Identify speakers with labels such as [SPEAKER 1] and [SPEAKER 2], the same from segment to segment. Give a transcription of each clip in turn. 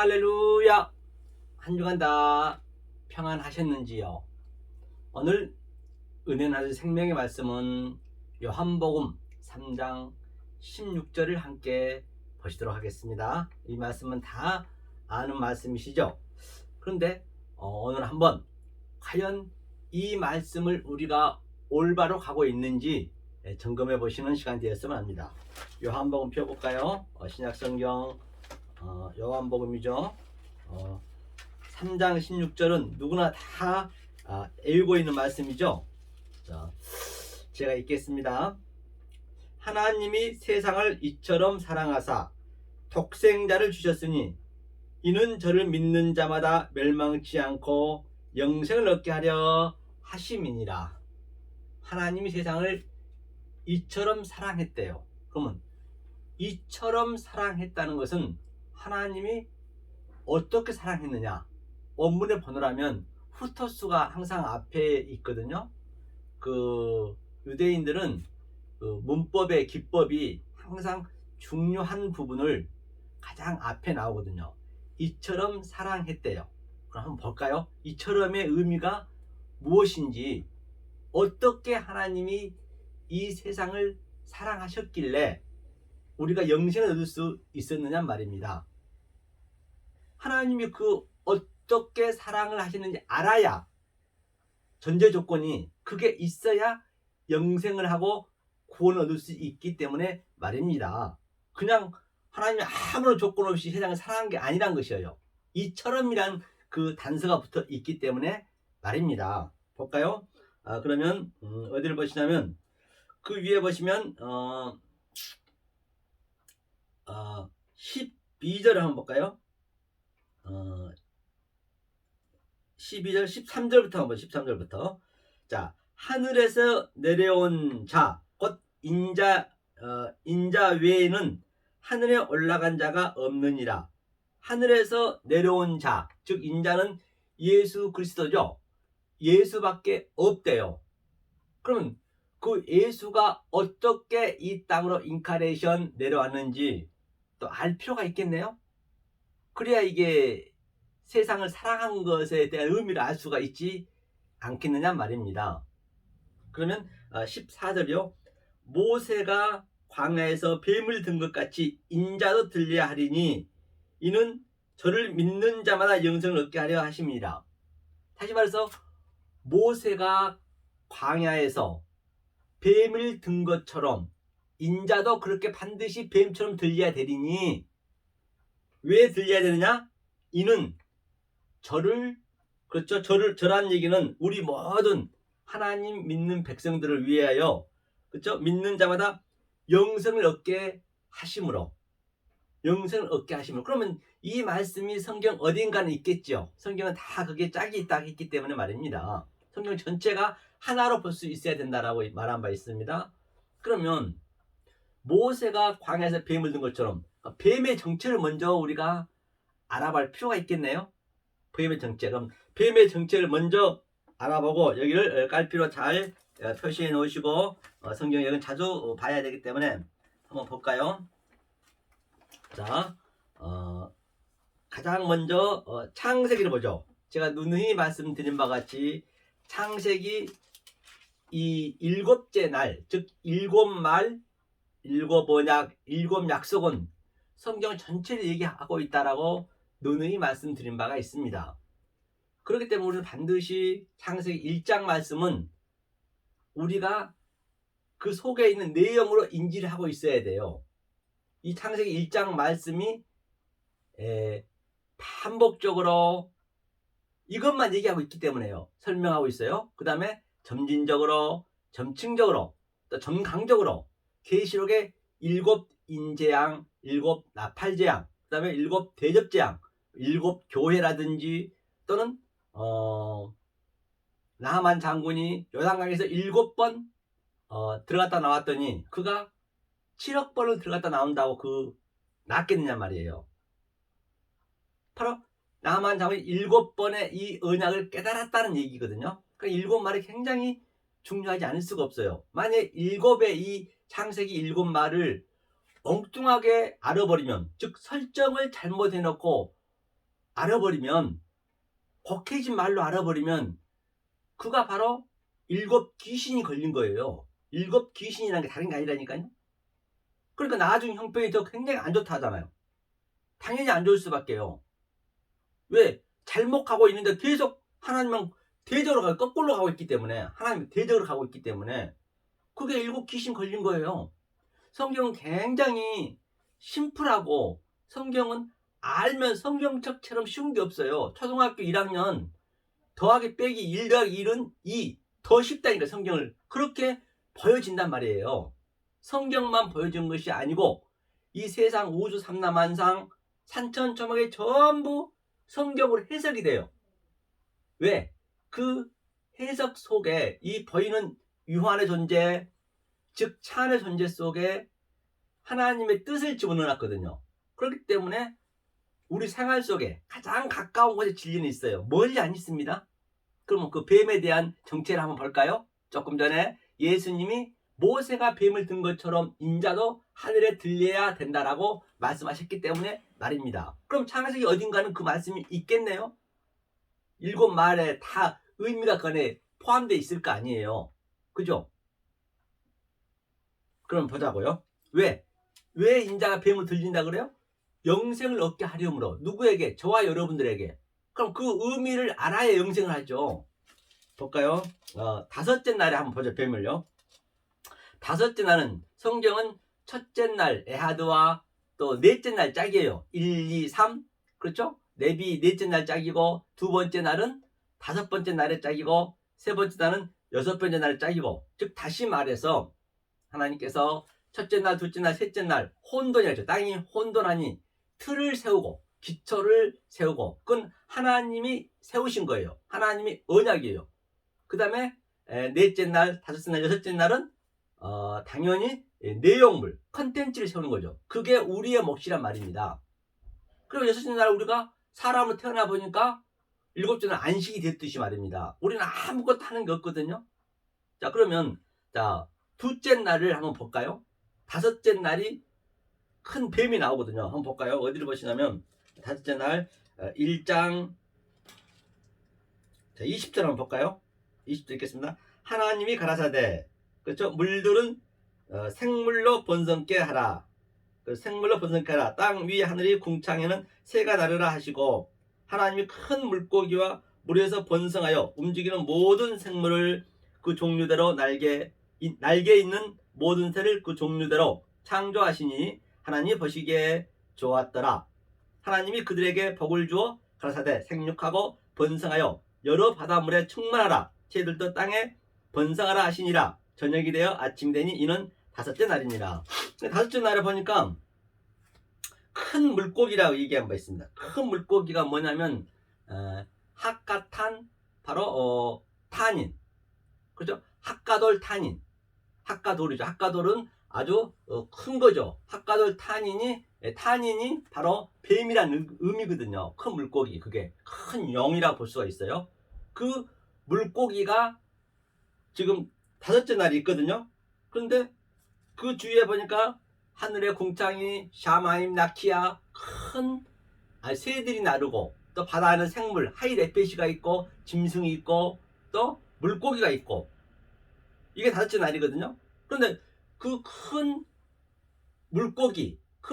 [SPEAKER 1] 할렐루야. 한 주간 다 평안하셨는지요? 오늘 은혜 나실 생명의 말씀은 요한복음 3장 16절을 함께 보시도록 하겠습니다. 이 말씀은 다 아는 말씀이시죠? 그런데 오늘 한번 과연 이 말씀을 우리가 올바로 가고 있는지 점검해 보시는 시간 되었으면 합니다. 요한복음 펴볼까요? 신약성경 요한복음이죠. 3장 16절은 누구나 다 외우고 있는 말씀이죠. 자, 제가 읽겠습니다. 하나님이 세상을 이처럼 사랑하사 독생자를 주셨으니 이는 저를 믿는 자마다 멸망치 않고 영생을 얻게 하려 하심이니라. 하나님이 세상을 이처럼 사랑했대요. 그러면 이처럼 사랑했다는 것은 하나님이 어떻게 사랑했느냐? 원문에 보느라면 후토스가 항상 앞에 있거든요. 그 유대인들은 그 문법의 기법이 항상 중요한 부분을 가장 앞에 나오거든요. 이처럼 사랑했대요. 그럼 한번 볼까요? 이처럼의 의미가 무엇인지, 어떻게 하나님이 이 세상을 사랑하셨길래 우리가 영생을 얻을 수 있었느냐 말입니다. 하나님이 그 어떻게 사랑을 하시는지 알아야, 전제 조건이 그게 있어야 영생을 하고 구원을 얻을 수 있기 때문에 말입니다. 그냥 하나님이 아무런 조건 없이 세상을 사랑한 게 아니란 것이에요. 이처럼이란 그 단서가 붙어 있기 때문에 말입니다. 볼까요? 그러면 어디를 보시냐면 그 위에 보시면 12절을 한번 볼까요? 12절 13절부터 한번 13절부터. 자, 하늘에서 내려온 자 곧 인자 외에는 하늘에 올라간 자가 없느니라. 하늘에서 내려온 자, 즉 인자는 예수 그리스도죠. 예수밖에 없대요. 그러면 그 예수가 어떻게 이 땅으로 인카레이션 내려왔는지 또 알 필요가 있겠네요. 그래야 이게 세상을 사랑한 것에 대한 의미를 알 수가 있지 않겠느냐 말입니다. 그러면 14절이요. 모세가 광야에서 뱀을 든 것 같이 인자도 들려야 하리니 이는 저를 믿는 자마다 영생을 얻게 하려 하심이라. 다시 말해서 모세가 광야에서 뱀을 든 것처럼 인자도 그렇게 반드시 뱀처럼 들려야 되리니, 왜 들려야 되느냐? 이는 저를, 그렇죠? 저라는 얘기는 우리 모든 하나님 믿는 백성들을 위하여, 그렇죠? 믿는 자마다 영생을 얻게 하심으로. 그러면 이 말씀이 성경 어딘가는 있겠죠. 성경은 다 그게 짝이 딱 있기 때문에 말입니다. 성경 전체가 하나로 볼 수 있어야 된다라고 말한 바 있습니다. 그러면 모세가 광야에서 뱀을 든 것처럼 뱀의 정체를 먼저 우리가 알아볼 필요가 있겠네요. 뱀의 정체. 그럼 뱀의 정체를 먼저 알아보고 여기를 깔피로 잘 표시해 놓으시고, 성경 여기는 자주 봐야 되기 때문에 한번 볼까요? 자, 가장 먼저 창세기를 보죠. 제가 누누이 말씀드린 바와 같이 창세기 이 일곱째 날, 즉 일곱 말, 일곱 언약, 일곱 약속은 성경 전체를 얘기하고 있다라고 누누이 말씀드린 바가 있습니다. 그렇기 때문에 우리는 반드시 창세기 1장 말씀은 우리가 그 속에 있는 내용으로 인지를 하고 있어야 돼요. 이 창세기 1장 말씀이 반복적으로 이것만 얘기하고 있기 때문에요. 설명하고 있어요. 그 다음에 점진적으로, 점층적으로, 또 점강적으로 계시록의 일곱 인재양, 일곱 나팔재양, 그 다음에 일곱 대접재양, 일곱 교회라든지 또는 나하만 장군이 요단강에서 7번 들어갔다 나왔더니 그가 7억 번을 들어갔다 나온다고 낫겠느냐 말이에요. 바로 나하만 장군이 7번의 이 언약을 깨달았다는 얘기거든요. 그러니까 7말이 굉장히 중요하지 않을 수가 없어요. 만약에 7의 이 창세기 7말을 엉뚱하게 알아버리면, 즉 설정을 잘못해놓고 알아버리면, 곡해진 말로 알아버리면 그가 바로 7 귀신이 걸린 거예요. 7 귀신이라는 게 다른 게 아니라니까요. 그러니까 나중 형편이 더 굉장히 안 좋다 하잖아요. 당연히 안 좋을 수밖에요. 왜? 잘못 가고 있는데 계속 하나님은 대적으로 가고 거꾸로 가고 있기 때문에, 하나님 대적으로 가고 있기 때문에 그게 7 귀신 걸린 거예요. 성경은 굉장히 심플하고, 성경은 알면 성경책처럼 쉬운 게 없어요. 초등학교 1학년 더하기 빼기 1 더하기 1은 2 더 쉽다니까. 성경을 그렇게 보여진단 말이에요. 성경만 보여준 것이 아니고 이 세상 우주 삼라만상 산천초목이 전부 성경으로 해석이 돼요. 왜? 그 해석 속에 이 보이는 유한의 존재, 즉 차안의 존재 속에 하나님의 뜻을 집어넣었거든요. 그렇기 때문에 우리 생활 속에 가장 가까운 곳에 진리는 있어요. 멀리 안 있습니다. 그러면 그 뱀에 대한 정체를 한번 볼까요? 조금 전에 예수님이 모세가 뱀을 든 것처럼 인자도 하늘에 들려야 된다라고 말씀하셨기 때문에 말입니다. 그럼 창세기 어딘가는 그 말씀이 있겠네요? 7말에 다 의미가 그 안에 포함되어 있을 거 아니에요. 그죠? 그럼 보자고요. 왜 인자가 뱀을 들린다 그래요? 영생을 얻게 하려므로. 누구에게? 저와 여러분들에게. 그럼 그 의미를 알아야 영생을 하죠. 볼까요? 5째 날에 한번 보죠. 뱀을요. 5째 날은, 성경은 첫째 날 에하드와 또 넷째 날 짝이에요. 1, 2, 3. 그렇죠? 네비 넷째 날 짝이고, 2번째 날은 5번째 날의 짝이고, 3번째 날은 6번째 날의 짝이고. 즉 다시 말해서 하나님께서 첫째 날, 둘째 날, 셋째 날 혼돈이라죠. 땅이 혼돈하니 틀을 세우고 기초를 세우고, 그건 하나님이 세우신 거예요. 하나님이 언약이에요. 그 다음에 넷째 날, 5째 날, 6째 날은 당연히 내용물, 컨텐츠를 세우는 거죠. 그게 우리의 몫이란 말입니다. 그리고 6째 날 우리가 사람으로 태어나 보니까 7째 날 안식이 됐듯이 말입니다. 우리는 아무것도 하는 게 없거든요. 자, 그러면 둘째 날을 한번 볼까요? 5째 날이 큰 뱀이 나오거든요. 한번 볼까요? 어디를 보시냐면 5째 날 1장 20절 한번 볼까요? 20절 읽겠습니다. 하나님이 가라사대, 그렇죠? 물들은 생물로 번성케 하라. 생물로 번성케 하라. 땅 위 하늘이 궁창에는 새가 나르라 하시고, 하나님이 큰 물고기와 물에서 번성하여 움직이는 모든 생물을 그 종류대로, 날개 있는 모든 새를 그 종류대로 창조하시니 하나님이 보시기에 좋았더라. 하나님이 그들에게 복을 주어 가라사대 생육하고 번성하여 여러 바닷물에 충만하라. 새들도 땅에 번성하라 하시니라. 저녁이 되어 아침이 되니 이는 5째 날입니다. 5째 날에 보니까 큰 물고기라고 얘기한 바 있습니다. 큰 물고기가 뭐냐면 학가탄, 바로 탄인, 그렇죠? 학가돌 탄인, 학가돌이죠. 학가돌은 아주 큰 거죠. 학가돌 탄인이 바로 뱀이라는 의미거든요. 큰 물고기, 그게 큰 영이라 볼 수가 있어요. 그 물고기가 지금 5째 날이 있거든요. 그런데 그 주위에 보니까 하늘의 궁창이 샤마임, 나키아, 큰 새들이 나르고, 또 바다에는 생물 하이레페시가 있고, 짐승이 있고, 또 물고기가 있고, 이게 5째 날이거든요. 그런데 그 큰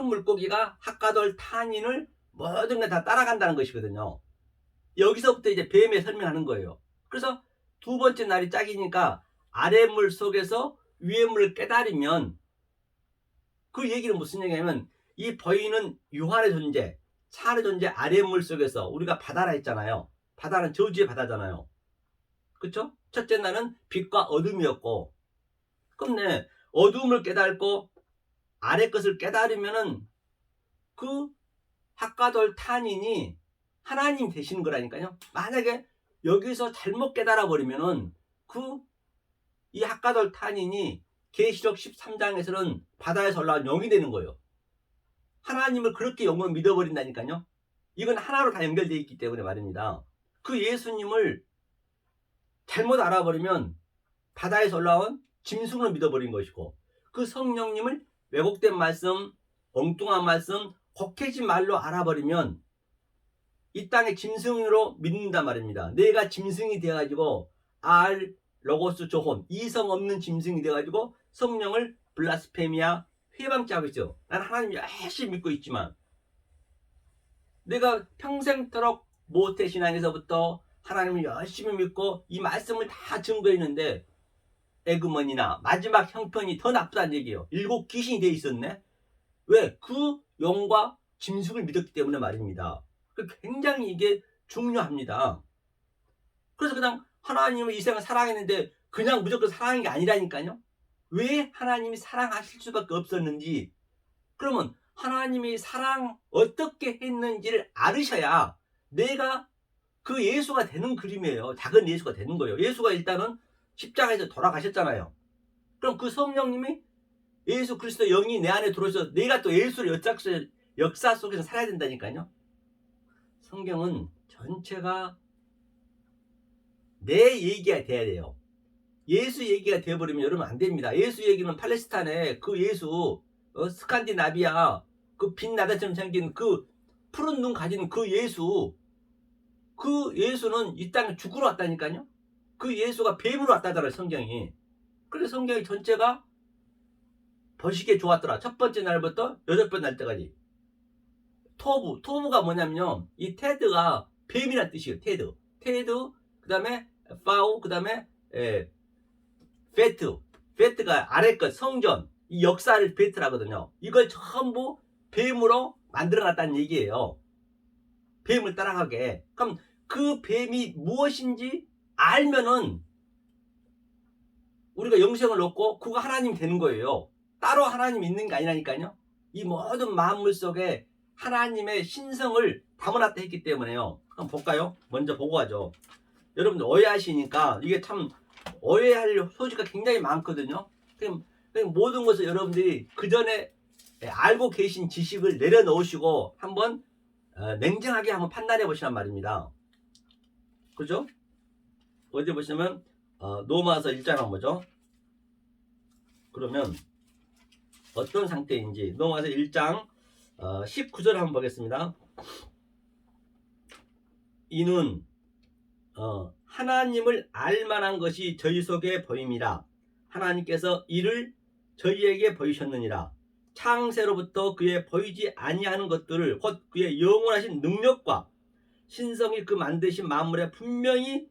[SPEAKER 1] 물고기가 학가돌 탄인을 모든 게 다 따라간다는 것이거든요. 여기서부터 이제 뱀에 설명하는 거예요. 그래서 2번째 날이 짝이니까 아래 물 속에서 위의 물을 깨달으면, 그 얘기는 무슨 얘기냐면, 이 보이는 유한의 존재, 차안의 존재, 아래 물 속에서, 우리가 바다라 했잖아요. 바다는 저주의 바다잖아요. 그쵸? 첫째 날은 빛과 어둠이었고, 그럼 어둠을 깨닫고 아래 것을 깨달으면은 그 학가돌 탄인이 하나님 되시는 거라니까요. 만약에 여기서 잘못 깨달아 버리면은 이 학가돌 탄인이 계시록 13장에서는 바다에서 올라온 영이 되는 거예요. 하나님을 그렇게 영으로 믿어버린다니까요. 이건 하나로 다 연결되어 있기 때문에 말입니다. 그 예수님을 잘못 알아버리면 바다에서 올라온 짐승으로 믿어버린 것이고, 그 성령님을 왜곡된 말씀, 엉뚱한 말씀, 곡해진 말로 알아버리면 이 땅의 짐승으로 믿는단 말입니다. 내가 짐승이 되어가지고 알 로고스 조혼 이성 없는 짐승이 돼가지고 성령을 블라스페미아 회방자하고 있죠. 난 하나님 열심히 믿고 있지만 내가 평생토록 모태신앙에서부터 하나님을 열심히 믿고 이 말씀을 다 증거했는데 에그먼이나 마지막 형편이 더 나쁘다는 얘기예요. 7 귀신이 돼 있었네. 왜? 그 영과 짐승을 믿었기 때문에 말입니다. 굉장히 이게 중요합니다. 그래서 그냥 하나님을 이 세상을 사랑했는데 그냥 무조건 사랑한 게 아니라니까요. 왜 하나님이 사랑하실 수밖에 없었는지, 그러면 하나님이 사랑 어떻게 했는지를 알으셔야 내가 그 예수가 되는 그림이에요. 작은 예수가 되는 거예요. 예수가 일단은 십자가에서 돌아가셨잖아요. 그럼 그 성령님이 예수 그리스도 영이 내 안에 들어오셔서 내가 또 예수를 역사 속에서 살아야 된다니까요. 성경은 전체가 내 얘기가 돼야 돼요. 예수 얘기가 되어버리면 여러분 안 됩니다. 예수 얘기는 팔레스타인의 그 예수, 스칸디나비아 그 빛나다처럼 생긴 그 푸른 눈 가진 그 예수, 그 예수는 이 땅에 죽으러 왔다니까요. 그 예수가 뱀으로 왔다잖아요, 성경이. 그래서 성경이 전체가 버시게 좋았더라. 첫 번째 날부터 8번 날 때까지. 토부가 뭐냐면요, 이 테드가 뱀이란 뜻이에요. 테드, 그 다음에 파우, 그 다음에 페트가 아래 것 성전, 이 역사를 페트라거든요. 이걸 전부 뱀으로 만들어놨다는 얘기예요. 뱀을 따라가게. 그럼 그 뱀이 무엇인지 알면은 우리가 영생을 얻고 그거 하나님 되는 거예요. 따로 하나님 있는 게 아니라니까요. 이 모든 만물 속에 하나님의 신성을 담아놨다 했기 때문에요. 한번 볼까요? 먼저 보고 가죠. 여러분들 오해하시니까 이게 참 오해할 소지가 굉장히 많거든요. 그럼 모든 것을 여러분들이 그 전에 알고 계신 지식을 내려놓으시고 한번 냉정하게 한번 판단해 보시란 말입니다. 그죠? 어디 보시면 로마서 1장 한번 보죠. 그러면 어떤 상태인지 로마서 1장 19절 한번 보겠습니다. 이는 하나님을 알만한 것이 저희 속에 보임이라. 하나님께서 이를 저희에게 보이셨느니라. 창세로부터 그의 보이지 아니하는 것들을 곧 그의 영원하신 능력과 신성이 그 만드신 만물에 분명히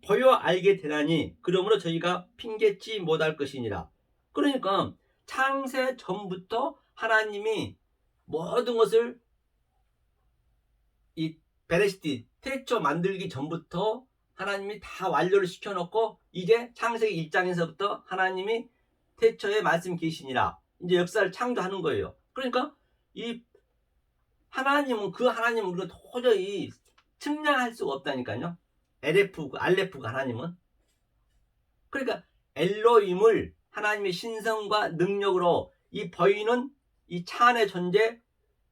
[SPEAKER 1] 보여 알게 되나니 그러므로 저희가 핑계치 못할 것이니라. 그러니까 창세 전부터 하나님이 모든 것을 이 베레시티 태초 만들기 전부터 하나님이 다 완료를 시켜놓고 이제 창세기 1장에서부터 하나님이 태초에 말씀 계시니라 이제 역사를 창조하는 거예요. 그러니까 이 하나님은 그 하나님은 우리가 도저히 측량할 수가 없다니까요. 알레프가 하나님은. 그러니까 엘로힘을 하나님의 신성과 능력으로 이 보이는 이 차 안의 존재,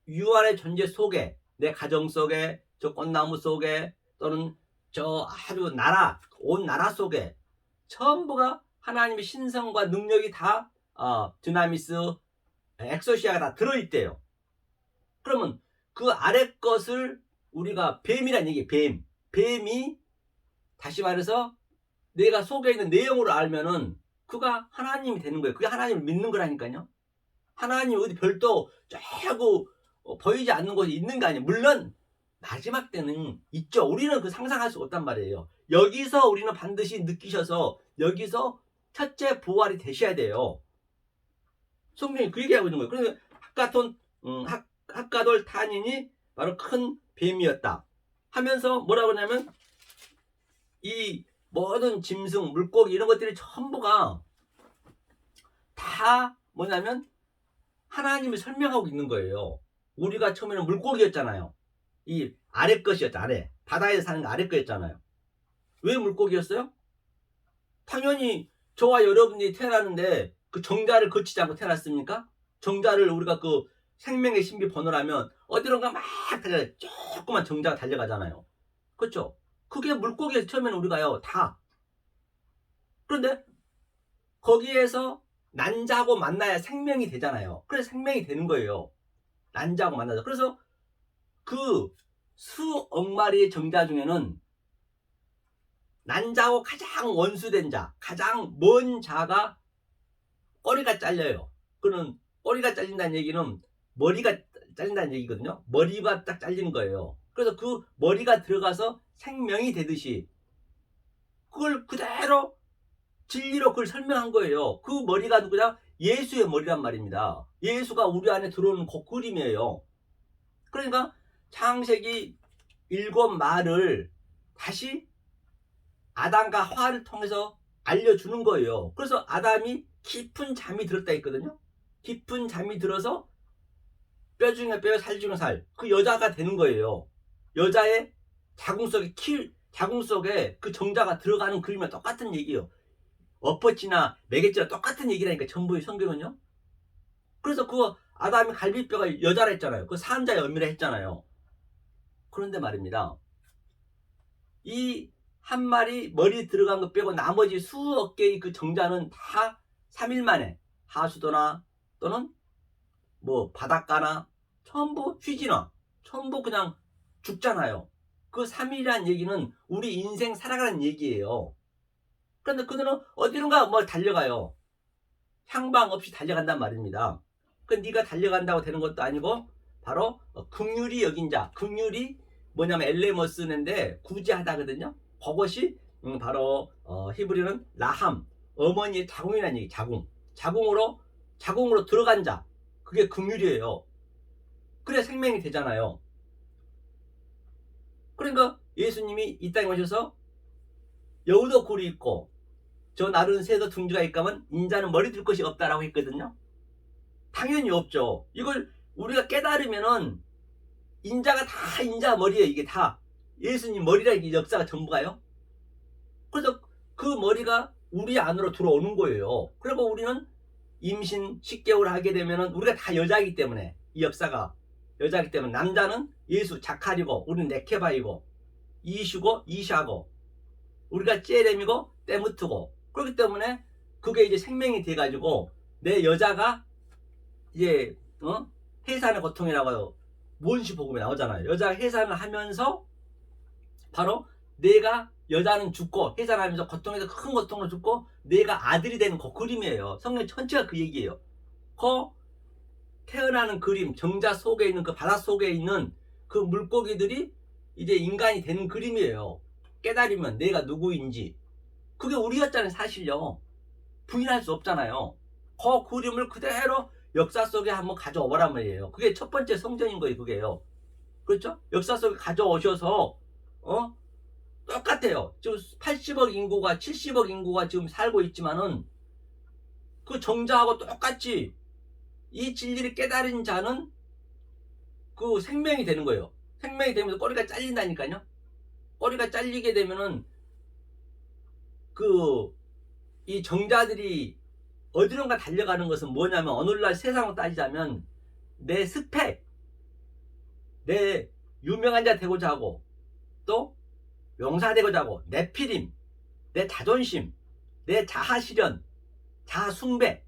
[SPEAKER 1] 유한의 존재 속에, 내 가정 속에, 저 꽃나무 속에, 또는 저 아주 온 나라 속에 전부가 하나님의 신성과 능력이 다 드나미스, 엑소시아가 다 들어있대요. 그러면 그 아래 것을 우리가 뱀이란 얘기, 뱀이 다시 말해서 내가 속에 있는 내용으로 알면은 그가 하나님이 되는 거예요. 그게 하나님을 믿는 거라니까요. 하나님이 어디 별도 쫙고 보이지 않는 곳이 있는 거 아니에요. 물론 마지막 때는 있죠. 우리는 그 상상할 수 없단 말이에요. 여기서 우리는 반드시 느끼셔서 여기서 첫째 부활이 되셔야 돼요. 성경이 그 얘기하고 있는 거예요. 그래서 핫가돌 탄인이 바로 큰 뱀이었다 하면서 뭐라고 하냐면 이 모든 짐승, 물고기 이런 것들이 전부가 다 뭐냐면 하나님을 설명하고 있는 거예요. 우리가 처음에는 물고기였잖아요. 이 아래 것이었죠. 아래. 바다에서 사는 아래 거였잖아요. 왜 물고기였어요? 당연히 저와 여러분이 태어났는데 그 정자를 거치지 않고 태어났습니까? 정자를 우리가 그 생명의 신비 번호라면 어디론가 막 달려 조그만 정자가 달려가잖아요. 그렇죠? 그게 물고기에서 처음에는 우리가요 다. 그런데 거기에서 난자하고 만나야 생명이 되잖아요. 그래서 생명이 되는 거예요. 난자하고 만나자. 그래서 그 수억 마리의 정자 중에는 난자하고 가장 원수된 자, 가장 먼 자가 꼬리가 잘려요. 그는 꼬리가 잘린다는 얘기는 머리가 잘린다는 얘기거든요. 머리가 딱 잘리는 거예요. 그래서 그 머리가 들어가서 생명이 되듯이 그걸 그대로 진리로 그걸 설명한 거예요. 그 머리가 누구냐? 예수의 머리란 말입니다. 예수가 우리 안에 들어오는 그 그림이에요. 그러니까 창세기 7말을 다시 아담과 하와를 통해서 알려주는 거예요. 그래서 아담이 깊은 잠이 들었다 했거든요. 깊은 잠이 들어서 뼈 중에 뼈, 살 중에 살. 그 여자가 되는 거예요. 여자의 자궁 속에 그 정자가 들어가는 그림이랑 똑같은 얘기예요. 엎어치나 매개치나 똑같은 얘기라니까 전부의 성경은요. 그래서 그 아담이 갈비뼈가 여자라 했잖아요. 그 산자의 어미라 했잖아요. 그런데 말입니다. 이 한 마리 머리 들어간 거 빼고 나머지 수억 개의 그 정자는 다 3일 만에 하수도나 또는 뭐 바닷가나 전부 휘지나 전부 그냥 죽잖아요. 그 3일이란 얘기는 우리 인생 살아가는 얘기예요. 그런데 그들은 어디론가 뭐 달려가요. 향방 없이 달려간단 말입니다. 그 네가 달려간다고 되는 것도 아니고 바로 긍휼히 여긴 자. 긍휼이 뭐냐면 엘레머스인데 구제하다거든요. 그것이 바로 히브리는 라함, 어머니의 자궁이라는 얘기. 자궁으로 들어간 자. 그게 긍휼이에요. 그래 생명이 되잖아요. 그러니까 예수님이 이 땅에 오셔서 여우도 굴이 있고 저 나른 새도 둥지가 있가면 인자는 머리 들 것이 없다라고 했거든요. 당연히 없죠. 이걸 우리가 깨달으면은 인자가 다 인자 머리예요. 이게 다 예수님 머리라는 이 역사가 전부가요. 그래서 그 머리가 우리 안으로 들어오는 거예요. 그리고 우리는 임신 10개월 하게 되면은 우리가 다 여자이기 때문에 이 역사가 여자이기 때문에 남자는 예수 자칼이고 우리는 네케바이고 이슈고 이샤고 우리가 째렘이고 때무트고 그렇기 때문에 그게 이제 생명이 돼가지고 내 여자가 이제 해산의 고통이라고 무언시 복음에 나오잖아요. 여자 해산을 하면서 바로 내가 여자는 죽고 해산하면서 고통에서 큰 고통을 죽고 내가 아들이 되는 그 그림이에요. 성경 전체가 그 얘기예요. 그 태어나는 그림, 정자 속에 있는 그 바다 속에 있는 그 물고기들이 이제 인간이 되는 그림이에요. 깨달으면 내가 누구인지. 그게 우리였잖아요, 사실요. 부인할 수 없잖아요. 그 그림을 그대로 역사 속에 한번 가져오란 말이에요. 그게 첫 번째 성전인 거예요, 그게요. 그렇죠? 역사 속에 가져오셔서, 똑같아요. 지금 80억 인구가, 70억 인구가 지금 살고 있지만은, 그 정자하고 똑같이 이 진리를 깨달은 자는 그 생명이 되는 거예요. 생명이 되면서 꼬리가 잘린다니까요. 꼬리가 잘리게 되면은, 이 정자들이 어디론가 달려가는 것은 뭐냐면 오늘날 세상으로 따지자면 내 스펙, 내 유명한 자 되고자 하고 또 용사 되고자 하고 내 피림, 내 자존심, 내 자아실현, 자아숭배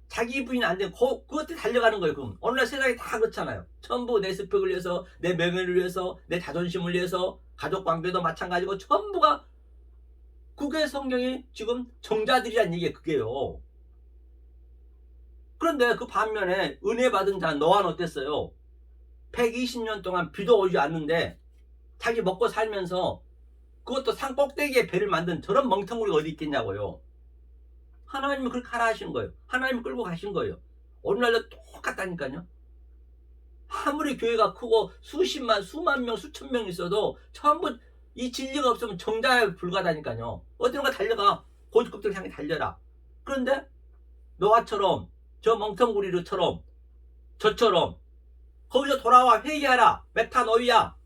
[SPEAKER 1] 자기 부인 안 되고 그것들 달려가는 거예요. 그럼 오늘날 세상이 다 그렇잖아요. 전부 내 스펙을 위해서 내 명예를 위해서 내 자존심을 위해서 가족관계도 마찬가지고 전부가 그게 성경이 지금 정자들이란 얘기가 그게요. 그런데 그 반면에 은혜 받은 자 노아는 어땠어요? 120년 동안 비도 오지 않는데 자기 먹고 살면서 그것도 산 꼭대기에 배를 만든 저런 멍텅구리가 어디 있겠냐고요. 하나님이 그렇게 하라 하신 거예요. 하나님이 끌고 가신 거예요. 오늘날도 똑같다니까요. 아무리 교회가 크고 수십만 수만 명 수천 명 있어도 전부 이 진리가 없으면 정자에 불과하다니까요. 어디론가 달려가. 고집급들 향해 달려라. 그런데 노아처럼 저 멍텅구리처럼 저처럼 거기서 돌아와 회개하라. 메타노이야.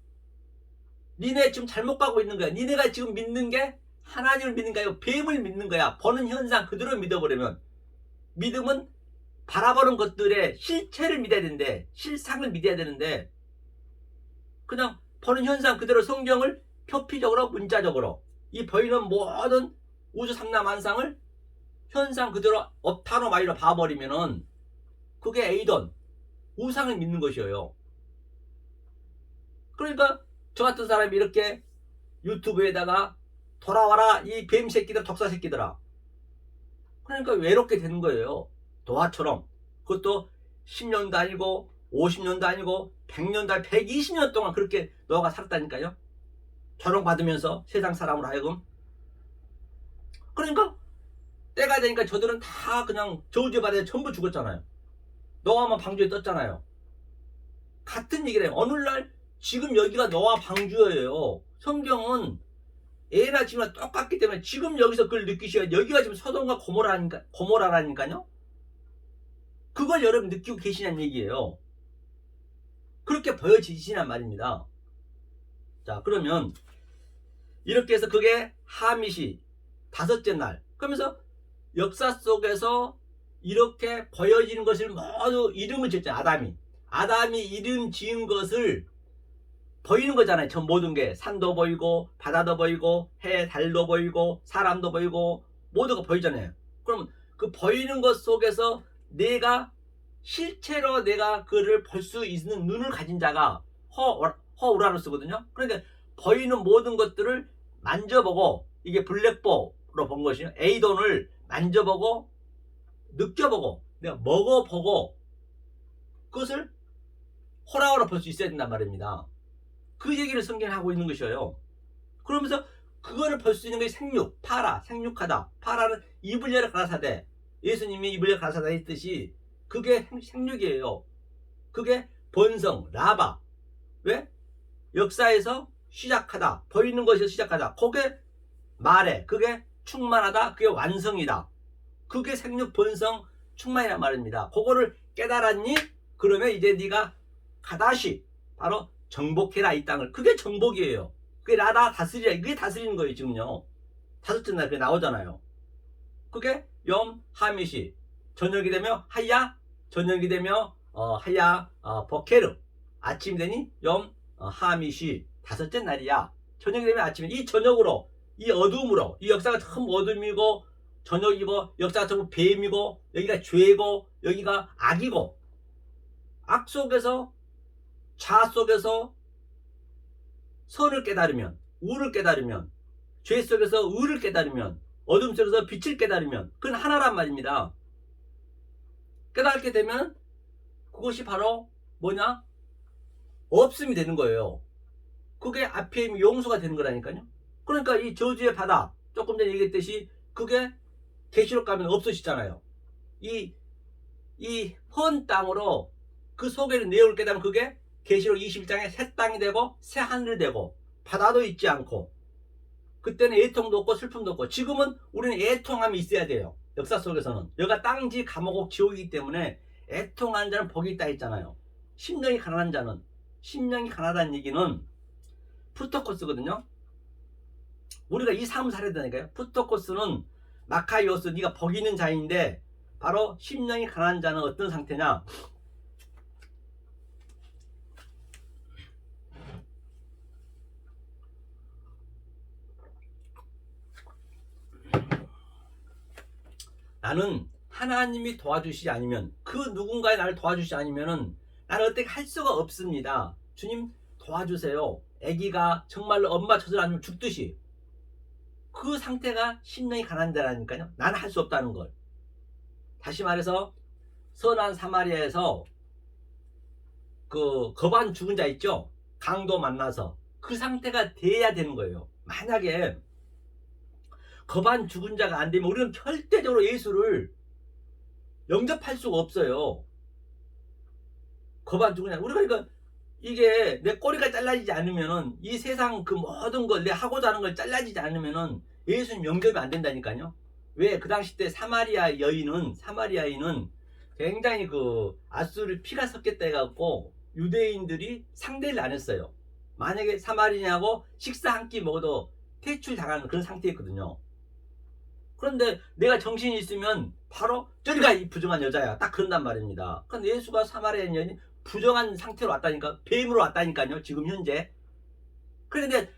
[SPEAKER 1] 니네 지금 잘못 가고 있는 거야. 니네가 지금 믿는 게 하나님을 믿는 게 아니고 뱀을 믿는 거야. 보는 현상 그대로 믿어버리면. 믿음은 바라보는 것들의 실체를 믿어야 되는데 실상을 믿어야 되는데 그냥 보는 현상 그대로 성경을 표피적으로 문자적으로 이 보이는 모든 우주 삼라만상을 현상 그대로 업타노 마이로 봐버리면은 그게 에이돈 우상을 믿는 것이에요. 그러니까 저 같은 사람이 이렇게 유튜브에다가 돌아와라 이 뱀 새끼들 독사 새끼들아. 그러니까 외롭게 되는 거예요. 노아처럼. 그것도 10년도 아니고 50년도 아니고 100년도 아니고 120년 동안 그렇게 노아가 살았다니까요. 조롱받으면서 세상 사람으로 하여금. 그러니까 때가 되니까 저들은 다 그냥 저주받아 전부 죽었잖아요. 노아만 방주에 떴잖아요. 같은 얘기를 해요. 어느 날 지금 여기가 노아 방주예요. 성경은 A나 B나 똑같기 때문에 지금 여기서 그걸 느끼셔야 여기가 지금 소돔과 고모라라니까요. 그걸 여러분 느끼고 계시냐는 얘기예요. 그렇게 보여지시란 말입니다. 자, 그러면 이렇게 해서 그게 하밋이 다섯째 날. 그러면서 역사 속에서 이렇게 보여지는 것을 모두 이름을 지었잖아요. 아담이 이름 지은 것을 보이는 거잖아요. 전 모든 게 산도 보이고 바다도 보이고 해 달도 보이고 사람도 보이고 모두가 보이잖아요. 그럼 그 보이는 것 속에서 내가 실체로 내가 그를 볼 수 있는 눈을 가진 자가 허우라노스거든요. 그러니까 보이는 모든 것들을 만져보고 이게 블랙보로 본 것이요. 에이돈을 만져보고 느껴보고 내가 먹어보고 그것을 호라호라 볼 수 있어야 된단 말입니다. 그 얘기를 성경이 하고 있는 것이에요. 그러면서 그거를 볼 수 있는 게 생육, 파라, 생육하다. 파라는 입을 열어 가라사대. 예수님이 입을 열어 가라사대 했듯이 그게 생육이에요. 그게 본성, 라바. 왜? 역사에서 시작하다. 보이는 것에서 시작하다. 그게 말해. 그게 충만하다. 그게 완성이다. 그게 생육, 본성, 충만이란 말입니다. 그거를 깨달았니? 그러면 이제 네가 가다시 바로 정복해라 이 땅을. 그게 정복이에요. 그게 나다 다스리라. 그게 다스리는 거예요 지금요. 다섯째 날 그게 나오잖아요. 그게 염 하밋이 저녁이 되며 하야, 저녁이 되며 하야 버케르, 아침 되니 염 하밋이 다섯째 날이야. 저녁이 되면 아침에 이 저녁으로 이 어둠으로 이 역사가 전부 어둠이고 저녁이고 역사가 전부 뱀이고 여기가 죄고 여기가 악이고 악 속에서 자 속에서 선을 깨달으면 우를 깨달으면 죄 속에서 의를 깨달으면 어둠 속에서 빛을 깨달으면 그건 하나란 말입니다. 깨닫게 되면 그것이 바로 뭐냐? 없음이 되는 거예요. 그게 앞에 있는 용서가 되는 거라니까요. 그러니까 이 저주의 바다 조금 전에 얘기했듯이 그게 계시록 가면 없어지잖아요. 이 헌 땅으로 그 속에 있는 내용을 깨달으면 그게 계시록 21장에 새 땅이 되고 새 하늘이 되고 바다도 있지 않고 그때는 애통도 없고 슬픔도 없고 지금은 우리는 애통함이 있어야 돼요. 역사 속에서는 여기가 땅지 감옥 지옥이기 때문에 애통하는 자는 복이 있다 했잖아요. 심령이 가난한 자는 심령이 가난하다는 얘기는 푸토코스거든요. 우리가 이 삶을 살아야 되니까요. 푸토코스는 마카이오스 네가 복 있는 자인데 바로 심령이 가난한 자는 어떤 상태냐? 나는 하나님이 도와주시지 않으면 그 누군가의 나를 도와주시지 않으면은 나는 어떻게 할 수가 없습니다. 주님 도와주세요. 아기가 정말로 엄마 젖을 안 주면 죽듯이 그 상태가 심령이 가난한 자라니까요. 나는 할 수 없다는 걸. 다시 말해서 선한 사마리아에서 그 거반 죽은 자 있죠. 강도 만나서 그 상태가 돼야 되는 거예요. 만약에 거반 죽은 자가 안 되면 우리는 절대적으로 예수를 영접할 수가 없어요. 거반 죽은 자. 우리가 그러니까 이게 내 꼬리가 잘라지지 않으면은 이 세상 그 모든 걸 내 하고자 하는 걸 잘라지지 않으면은 예수님 영접이 안 된다니까요. 왜? 그 당시 때 사마리아 여인은 굉장히 그 아수르 피가 섞였다 해갖고 유대인들이 상대를 안 했어요. 만약에 사마리아하고 식사 한 끼 먹어도 퇴출 당하는 그런 상태였거든요. 그런데 내가 정신이 있으면 바로 저리가 이 부정한 여자야 딱 그런단 말입니다. 그런데 예수가 사마리아 여인이 부정한 상태로 왔다니까, 뱀으로 왔다니까요 지금 현재. 그런데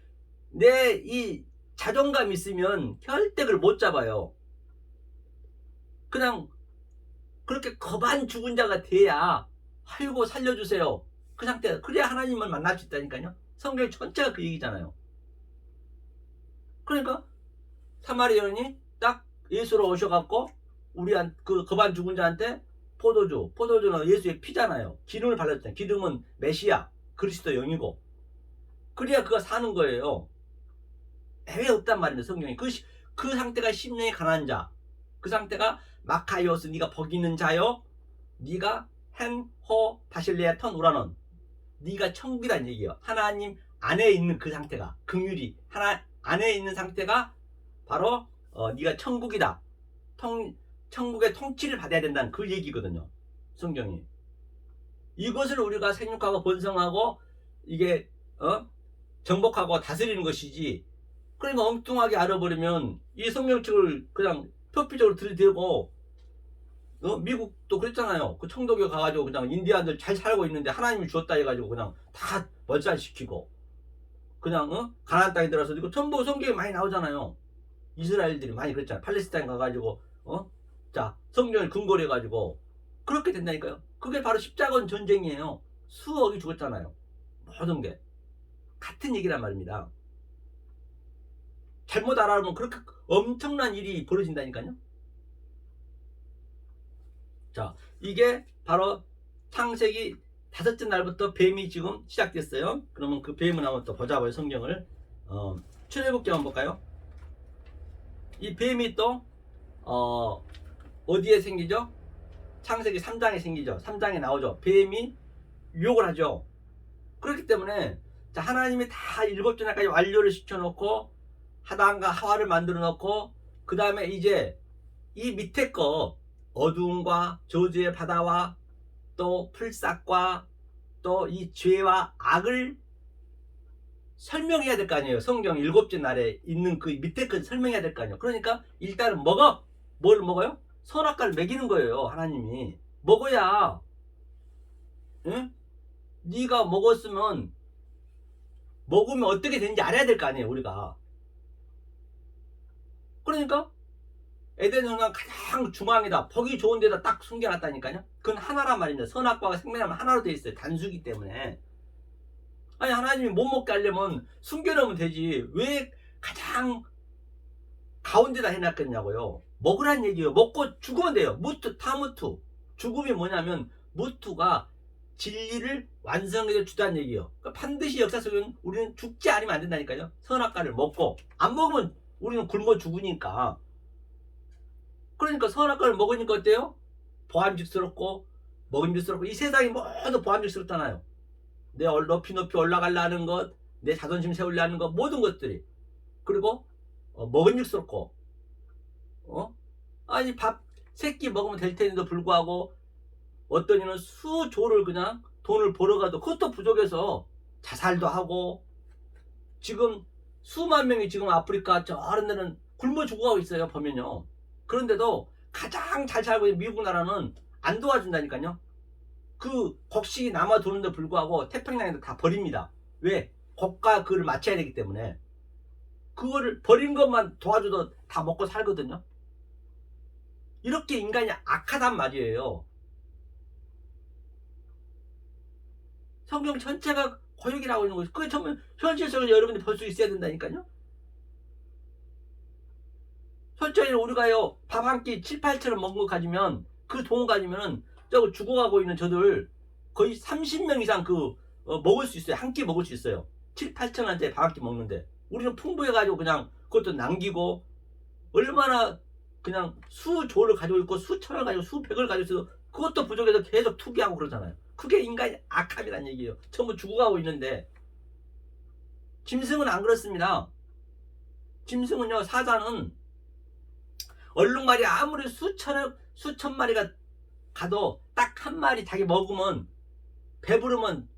[SPEAKER 1] 내 이 자존감 있으면 절대 그걸 못 잡아요. 그냥 그렇게 거반 죽은 자가 돼야 아이고 살려주세요 그 상태. 그래야 하나님을 만날 수 있다니까요. 성경 전체가 그 얘기잖아요. 그러니까 사마리아 여인이 딱 예수로 오셔갖고 그 거반 죽은 자한테 포도주는 예수의 피잖아요. 기름을 발랐잖아요. 기름은 메시아 그리스도 영이고, 그래야 그가 사는 거예요. 왜 없단 말입니다. 성경이 그 상태가 심령이 가난한 자, 그 상태가 마카이오스, 네가 복 있는 자요, 네가 헨호 바실레아 턴 우라논, 네가 천국이란 얘기예요. 하나님 안에 있는 그 상태가, 긍휼이 하나 안에 있는 상태가 바로 네가 천국이다. 천국의 통치를 받아야 된다는 그 얘기거든요. 성경이. 이것을 우리가 생육하고 번성하고 이게 정복하고 다스리는 것이지, 그러니까 엉뚱하게 알아버리면 이 성경책을 그냥 표피적으로 들이대고, 미국도 그랬잖아요. 그 청도교 가가지고 그냥 인디안들 잘 살고 있는데 하나님이 주었다 해가지고 그냥 다 멀살시키고, 그냥 가나안 땅에 들어서 이거 전부 성경에 많이 나오잖아요. 이스라엘들이 많이 그랬잖아요. 팔레스타인 가가지고 자 성경을 근거로 해가지고 그렇게 된다니까요. 그게 바로 십자군 전쟁이에요. 수억이 죽었잖아요. 모든 게 같은 얘기란 말입니다. 잘못 알아보면 그렇게 엄청난 일이 벌어진다니까요. 자, 이게 바로 창세기 5째 날부터 뱀이 지금 시작됐어요. 그러면 그 뱀을 한번 또 보자고요. 성경을 출애굽기 한번 볼까요? 이 뱀이 또 어디에 생기죠? 창세기 3장에 생기죠. 3장에 나오죠. 뱀이 유혹을 하죠. 그렇기 때문에 자, 하나님이 다 7째 날까지 완료를 시켜놓고 하단과 하와를 만들어 놓고, 그 다음에 이제 이 밑에 거 어두움과 저주의 바다와 또 풀싹과 또 이 죄와 악을 설명해야 될 거 아니에요. 성경 7째 날에 있는 그 밑에 거 설명해야 될 거 아니에요. 그러니까 일단은 뭘 먹어요? 선악과를 먹이는 거예요. 하나님이 먹어야, 응? 네가 먹으면 어떻게 되는지 알아야 될 거 아니에요. 우리가. 그러니까 에덴 성경 가장 중앙에다, 보기 좋은 데다 딱 숨겨놨다니까요. 그건 하나란 말입니다. 선악과가 생명하면 하나로 되어 있어요. 단수기 때문에. 아니, 하나님이 못 먹게 하려면 숨겨놓으면 되지, 왜 가장 가운데다 해놨겠냐고요. 먹으란 얘기예요. 먹고 죽으면 돼요. 타무투. 죽음이 뭐냐면, 무투가 진리를 완성해서 주다는 얘기예요. 그러니까 반드시 역사 속에는 우리는 죽지 않으면 안 된다니까요. 선악과를 먹고, 안 먹으면 우리는 굶어 죽으니까. 그러니까 선악과를 먹으니까 어때요? 보암직스럽고 먹음직스럽고, 이 세상이 모두 보암직스럽잖아요. 내 높이 올라가려는 것, 내 자존심 세우려는 것, 모든 것들이. 그리고 먹음직스럽고, 아니 밥 3끼 먹으면 될 텐데도 불구하고 어떤 이는 수조를 그냥 돈을 벌어가도 그것도 부족해서 자살도 하고, 지금 수만 명이 지금 아프리카 저런 데는 굶어 죽어가고 있어요. 보면요. 그런데도 가장 잘 살고 있는 미국 나라는 안 도와준다니까요. 그 곡식이 남아 도는데 불구하고 태평양에도 다 버립니다. 왜? 곡과 그를 맞춰야 되기 때문에. 그거를 버린 것만 도와줘도 다 먹고 살거든요. 이렇게 인간이 악하단 말이에요. 성경 전체가 고역이라고 있는 거죠. 그게 정말 현실 속에서 여러분이 볼 수 있어야 된다니까요. 솔직히 우리가요, 밥 한 끼 7, 8천원 먹은 거 가지면, 그 돈 가지면은 저 죽어가고 있는 저들 거의 30명 이상 먹을 수 있어요. 한 끼 먹을 수 있어요. 7, 8천원짜리 밥 한 끼 먹는데, 우리는 풍부해가지고 그냥 그것도 남기고, 얼마나 그냥 수조를 가지고 있고 수천을 가지고 수백을 가지고 있어도 그것도 부족해서 계속 투기하고 그러잖아요. 그게 인간의 악함이란 얘기예요. 전부 죽어가고 있는데. 짐승은 안 그렇습니다. 짐승은요, 사자는 얼룩말이 아무리 수천 마리가 가도 딱 한 마리 자기 먹으면, 배부르면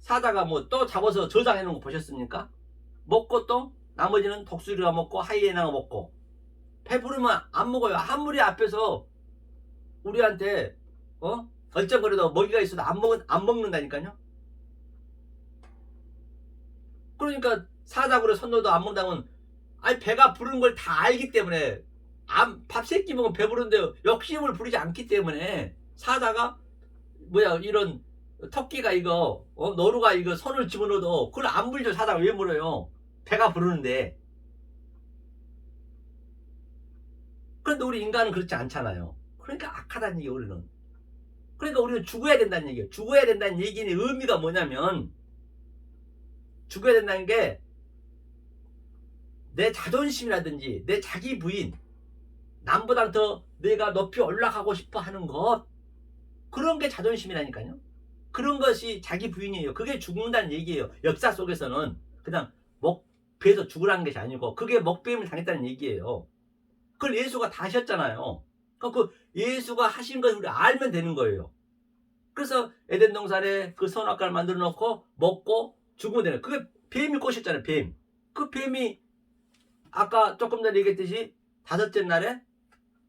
[SPEAKER 1] 사자가 뭐 또 잡아서 저장해 놓은 거 보셨습니까? 먹고 또 나머지는 독수리가 먹고 하이에나가 먹고, 배부르면 안 먹어요. 아무리 앞에서 우리한테 얼쩡거려도 먹이가 있어도 안 먹는다니까요. 그러니까 사자구려 선노도 안 먹는다면, 아니 배가 부른 걸 다 알기 때문에, 밥 3끼 먹으면 배부른데 욕심을 부리지 않기 때문에 사자가 이런 토끼가 이거 노루가 이거 손을 집어넣어도 그걸 안 물죠. 사다가 왜 물어요? 배가 부르는데. 그런데 우리 인간은 그렇지 않잖아요. 그러니까 악하다는 얘기예요, 우리는. 그러니까 우리는 죽어야 된다는 얘기예요. 죽어야 된다는 얘기는 의미가 뭐냐면, 죽어야 된다는 게 내 자존심이라든지 내 자기 부인, 남보다 더 내가 높이 올라가고 싶어 하는 것, 그런 게 자존심이라니까요. 그런 것이 자기 부인이에요. 그게 죽는다는 얘기예요. 역사 속에서는 그냥 목배에서 죽으라는 것이 아니고 그게 목배임을 당했다는 얘기예요. 그걸 예수가 다 하셨잖아요. 그 예수가 하신 걸 우리 알면 되는 거예요. 그래서 에덴 동산에 그 선악과를 만들어 놓고 먹고 죽으면 되는 거예요. 그게 뱀이 꼬셨잖아요. 뱀. 그 뱀이 아까 조금 전에 얘기했듯이 다섯째 날에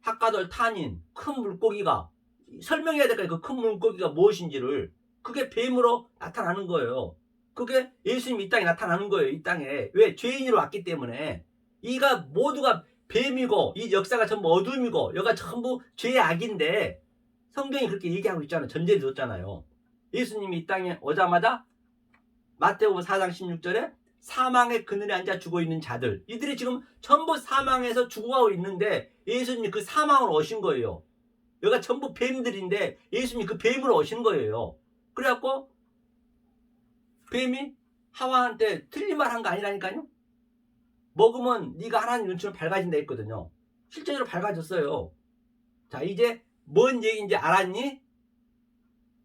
[SPEAKER 1] 학가돌 탄인 큰 물고기가 설명해야 될 거예요. 그 큰 물고기가 무엇인지를. 그게 뱀으로 나타나는 거예요. 그게 예수님이 이 땅에 나타나는 거예요. 이 땅에. 왜? 죄인으로 왔기 때문에. 이가 모두가 뱀이고 이 역사가 전부 어둠이고 여가 전부 죄의 악인데 성경이 그렇게 얘기하고 있잖아요. 전제를 줬잖아요. 예수님이 이 땅에 오자마자 마태복음 4장 16절에 사망의 그늘에 앉아 죽어있는 자들, 이들이 지금 전부 사망에서 죽어가고 있는데 예수님이 그 사망으로 오신 거예요. 여기가 전부 뱀들인데 예수님이 그 뱀으로 오신 거예요. 그래갖고 뱀이 하와한테 틀린 말 한 거 아니라니까요. 먹으면 네가 하나님 눈치로 밝아진다 했거든요. 실제로 밝아졌어요. 자, 이제 뭔 얘기인지 알았니?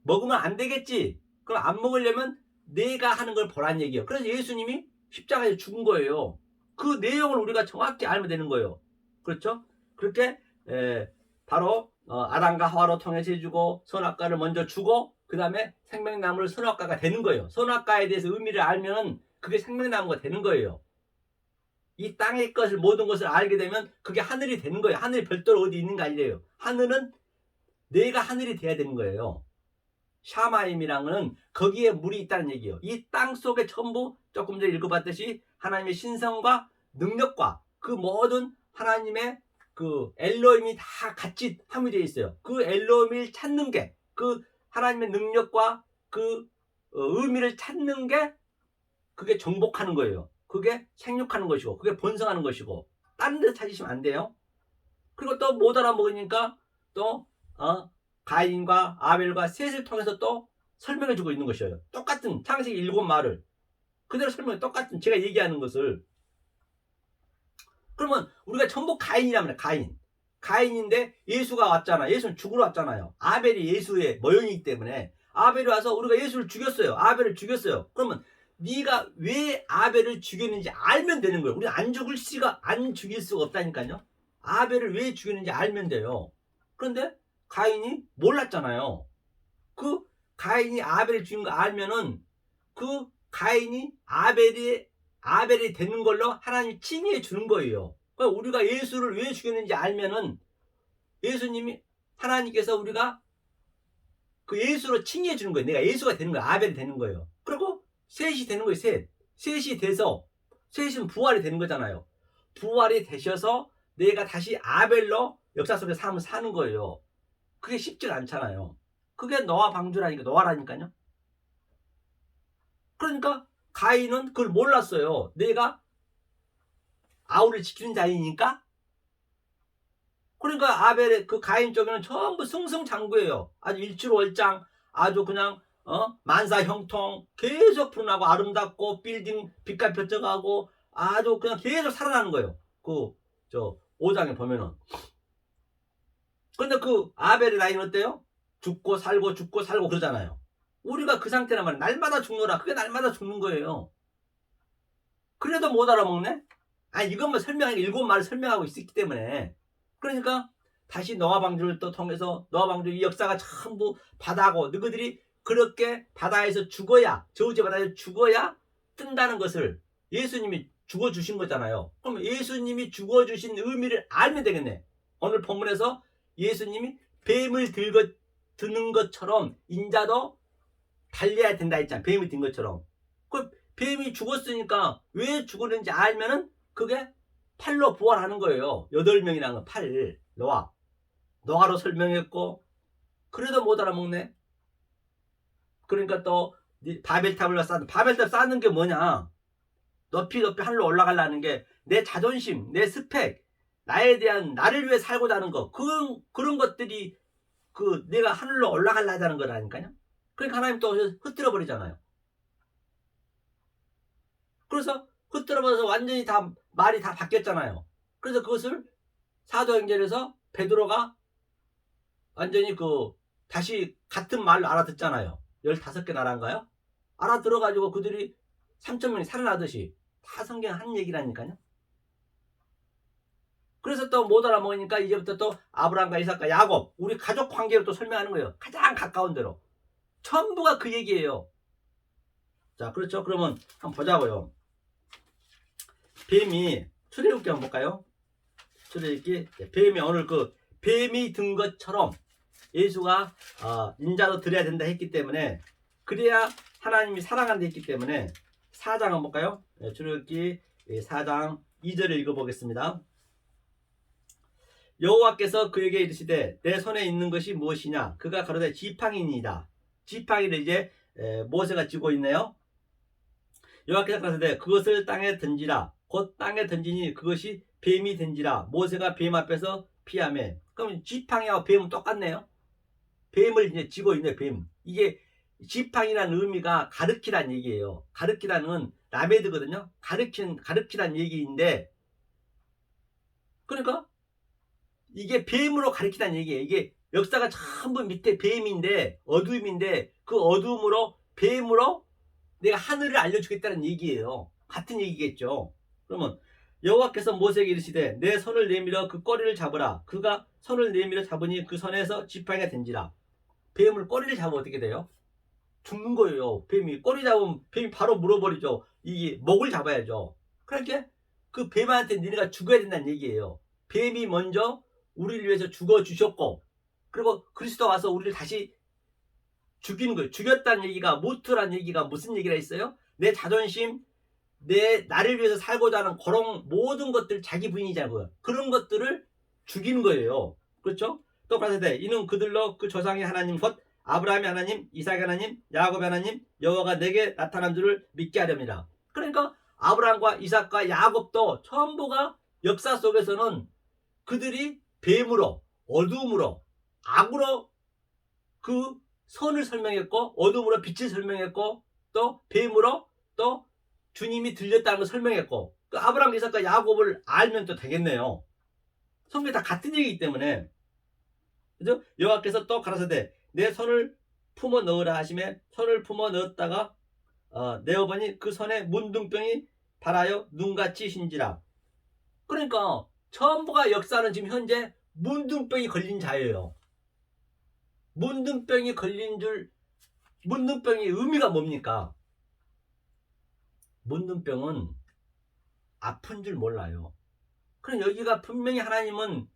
[SPEAKER 1] 먹으면 안 되겠지. 그럼 안 먹으려면 내가 하는 걸 보란 얘기예요. 그래서 예수님이 십자가에 죽은 거예요. 그 내용을 우리가 정확히 알면 되는 거예요. 그렇죠? 그렇게 바로 아담과 하와로 통해서 해주고 선악과를 먼저 주고 그 다음에 생명나무를 선악과가 되는 거예요. 선악과에 대해서 의미를 알면 그게 생명나무가 되는 거예요. 이 땅의 것을 모든 것을 알게 되면 그게 하늘이 되는 거예요. 하늘이 별도로 어디 있는 거 아니래요. 하늘은 내가 하늘이 돼야 되는 거예요. 샤마임이랑은 거기에 물이 있다는 얘기예요. 이 땅 속에 전부 조금 전에 읽어봤듯이 하나님의 신성과 능력과 그 모든 하나님의 그 엘로힘이 다 같이 함유되어 있어요. 그 엘로힘을 찾는 게, 그 하나님의 능력과 그 의미를 찾는 게 그게 정복하는 거예요. 그게 생육하는 것이고 그게 번성하는 것이고 다른 데서 찾으시면 안 돼요. 그리고 또 못 알아먹으니까 또 가인과 아벨과 셋을 통해서 또 설명해주고 있는 것이에요. 똑같은 창세기 7마를 그대로 설명해, 똑같은 제가 얘기하는 것을. 그러면 우리가 전부 가인이라면 가인인데 예수가 왔잖아. 예수는 죽으러 왔잖아요. 아벨이 예수의 모형이기 때문에 아벨이 와서 우리가 예수를 죽였어요. 아벨을 죽였어요. 그러면 네가 왜 아벨을 죽였는지 알면 되는 거예요. 우리 안 죽일 수가 없다니까요. 아벨을 왜 죽였는지 알면 돼요. 그런데 가인이 몰랐잖아요. 그 가인이 아벨을 죽인 거 알면은 그 가인이 아벨이 되는 걸로 하나님이 칭의해 주는 거예요. 그러니까 우리가 예수를 왜 죽였는지 알면은 예수님이 하나님께서 우리가 그 예수로 칭의해 주는 거예요. 내가 예수가 되는 거예요. 아벨이 되는 거예요. 그리고 셋이 되는 거예요. 셋이 돼서 셋은 부활이 되는 거잖아요. 부활이 되셔서 내가 다시 아벨로 역사 속에 삶을 사는 거예요. 그게 쉽지가 않잖아요. 그게 노아 방주라니까, 노아라니까요. 그러니까 가인은 그걸 몰랐어요. 내가 아우를 지키는 자이니까. 그러니까 아벨의 그 가인 쪽에는 전부 승승장구예요. 아주 일출월장, 아주 그냥 만사형통, 계속 푸른하고 아름답고 빌딩 빛깔 펼쳐가고 아주 그냥 계속 살아나는 거예요. 그 5장에 보면은. 근데 그 아벨의 나이는 어때요? 죽고 살고 그러잖아요. 우리가 그 상태란 말이야. 날마다 죽노라. 그게 날마다 죽는 거예요. 그래도 못 알아먹네? 이것만 설명하니까 7마를 설명하고 있기 때문에. 그러니까 다시 노아 방주를 또 통해서 노아 방주 이 역사가 전부 바다고 너희들이 그렇게 바다에서 죽어야, 저우지 바다에서 죽어야 뜬다는 것을 예수님이 죽어주신 거잖아요. 그럼 예수님이 죽어주신 의미를 알면 되겠네. 오늘 본문에서 예수님이 뱀을 드는 것처럼 인자도 달려야 된다 했잖아. 뱀이 든 것처럼. 그 뱀이 죽었으니까 왜 죽었는지 알면은 그게 팔로 부활하는 거예요. 8명이라는 건 팔. 노아로 설명했고 그래도 못 알아먹네. 그러니까 또 바벨탑을 쌓는, 바벨탑 쌓는 게 뭐냐? 높이 하늘로 올라가려는 게 내 자존심, 내 스펙, 나에 대한, 나를 위해 살고자 하는 거, 그런 것들이 내가 하늘로 올라가려는 거라니까요. 그러니까 하나님 또 흩뜨려 버리잖아요. 그래서 흩뜨려 버려서 완전히 다 말이 다 바뀌었잖아요. 그래서 그것을 사도행전에서 베드로가 완전히 다시 같은 말로 알아듣잖아요. 15개 나라인가요? 알아들어가지고 그들이 3,000명이 살아나듯이 다 성경 한 얘기라니까요. 그래서 또 못 알아먹으니까 이제부터 또 아브라함과 이삭과 야곱, 우리 가족 관계로 또 설명하는 거예요. 가장 가까운 대로. 전부가 그 얘기예요. 자, 그렇죠. 그러면 한번 보자고요. 뱀이, 출애굽기 한번 볼까요? 출애굽기, 뱀이 오늘 뱀이 든 것처럼 예수가 인자로 드려야 된다 했기 때문에, 그래야 하나님이 사랑한다 했기 때문에 4장 한번 볼까요? 출애굽기 4장 2절을 읽어보겠습니다. 여호와께서 그에게 이르시되 내 손에 있는 것이 무엇이냐? 그가 가로되 지팡이니이다. 지팡이를 이제 모세가 쥐고 있네요. 여호와께서 가로되 그것을 땅에 던지라. 곧 땅에 던지니 그것이 뱀이 된지라. 모세가 뱀 앞에서 피하며. 그럼 지팡이하고 뱀은 똑같네요. 뱀을 이제 쥐고 있네, 뱀. 이게 지팡이라는 의미가 가르키란 얘기예요. 가르키라는 라메드거든요. 가르키란 얘기인데, 그러니까 이게 뱀으로 가르치다는 얘기예요. 이게 역사가 전부 밑에 뱀인데, 어둠인데, 그 어둠으로, 뱀으로 내가 하늘을 알려주겠다는 얘기예요. 같은 얘기겠죠. 그러면 여호와께서 모세에게 이르시되 내 손을 내밀어 그 꼬리를 잡으라. 그가 손을 내밀어 잡으니 그 손에서 지팡이가 된지라. 뱀을 꼬리를 잡으면 어떻게 돼요? 죽는 거예요. 뱀이 꼬리 잡으면 뱀이 바로 물어버리죠. 이게 목을 잡아야죠. 그러니까 그 뱀한테 니네가 죽어야 된다는 얘기예요. 뱀이 먼저 우리를 위해서 죽어주셨고, 그리고 그리스도 와서 우리를 다시 죽이는 거예요. 죽였다는 얘기가, 모트라는 얘기가 무슨 얘기라 했어요? 내 자존심, 나를 위해서 살고자 하는 그런 모든 것들, 자기 부인이잖아요. 그런 것들을 죽이는 거예요. 그렇죠? 또 가라사대 이는 그들로 그 조상의 하나님 곧 아브라함의 하나님, 이삭의 하나님, 야곱의 하나님 여호와가 내게 나타난 줄을 믿게 하렵니다. 그러니까 아브라함과 이삭과 야곱도 전부가 역사 속에서는 그들이 뱀으로, 어둠으로, 악으로 그 선을 설명했고, 어둠으로 빛을 설명했고, 또 뱀으로 또 주님이 들렸다는 걸 설명했고, 그 아브라함, 이삭과 야곱을 알면 또 되겠네요. 성경이 다 같은 얘기이기 때문에. 그죠? 여호와께서 또 가라사대 내 손을 품어 넣으라 하시매 손을 품어 넣었다가 내어보니 그 손에 문둥병이 발하여 눈같이 신지라. 그러니까 전부가 역사는 지금 현재 문둥병이 걸린 자예요. 문둥병이 걸린 줄, 문둥병의 의미가 뭡니까? 문둥병은 아픈 줄 몰라요. 그럼 여기가 분명히 하나님은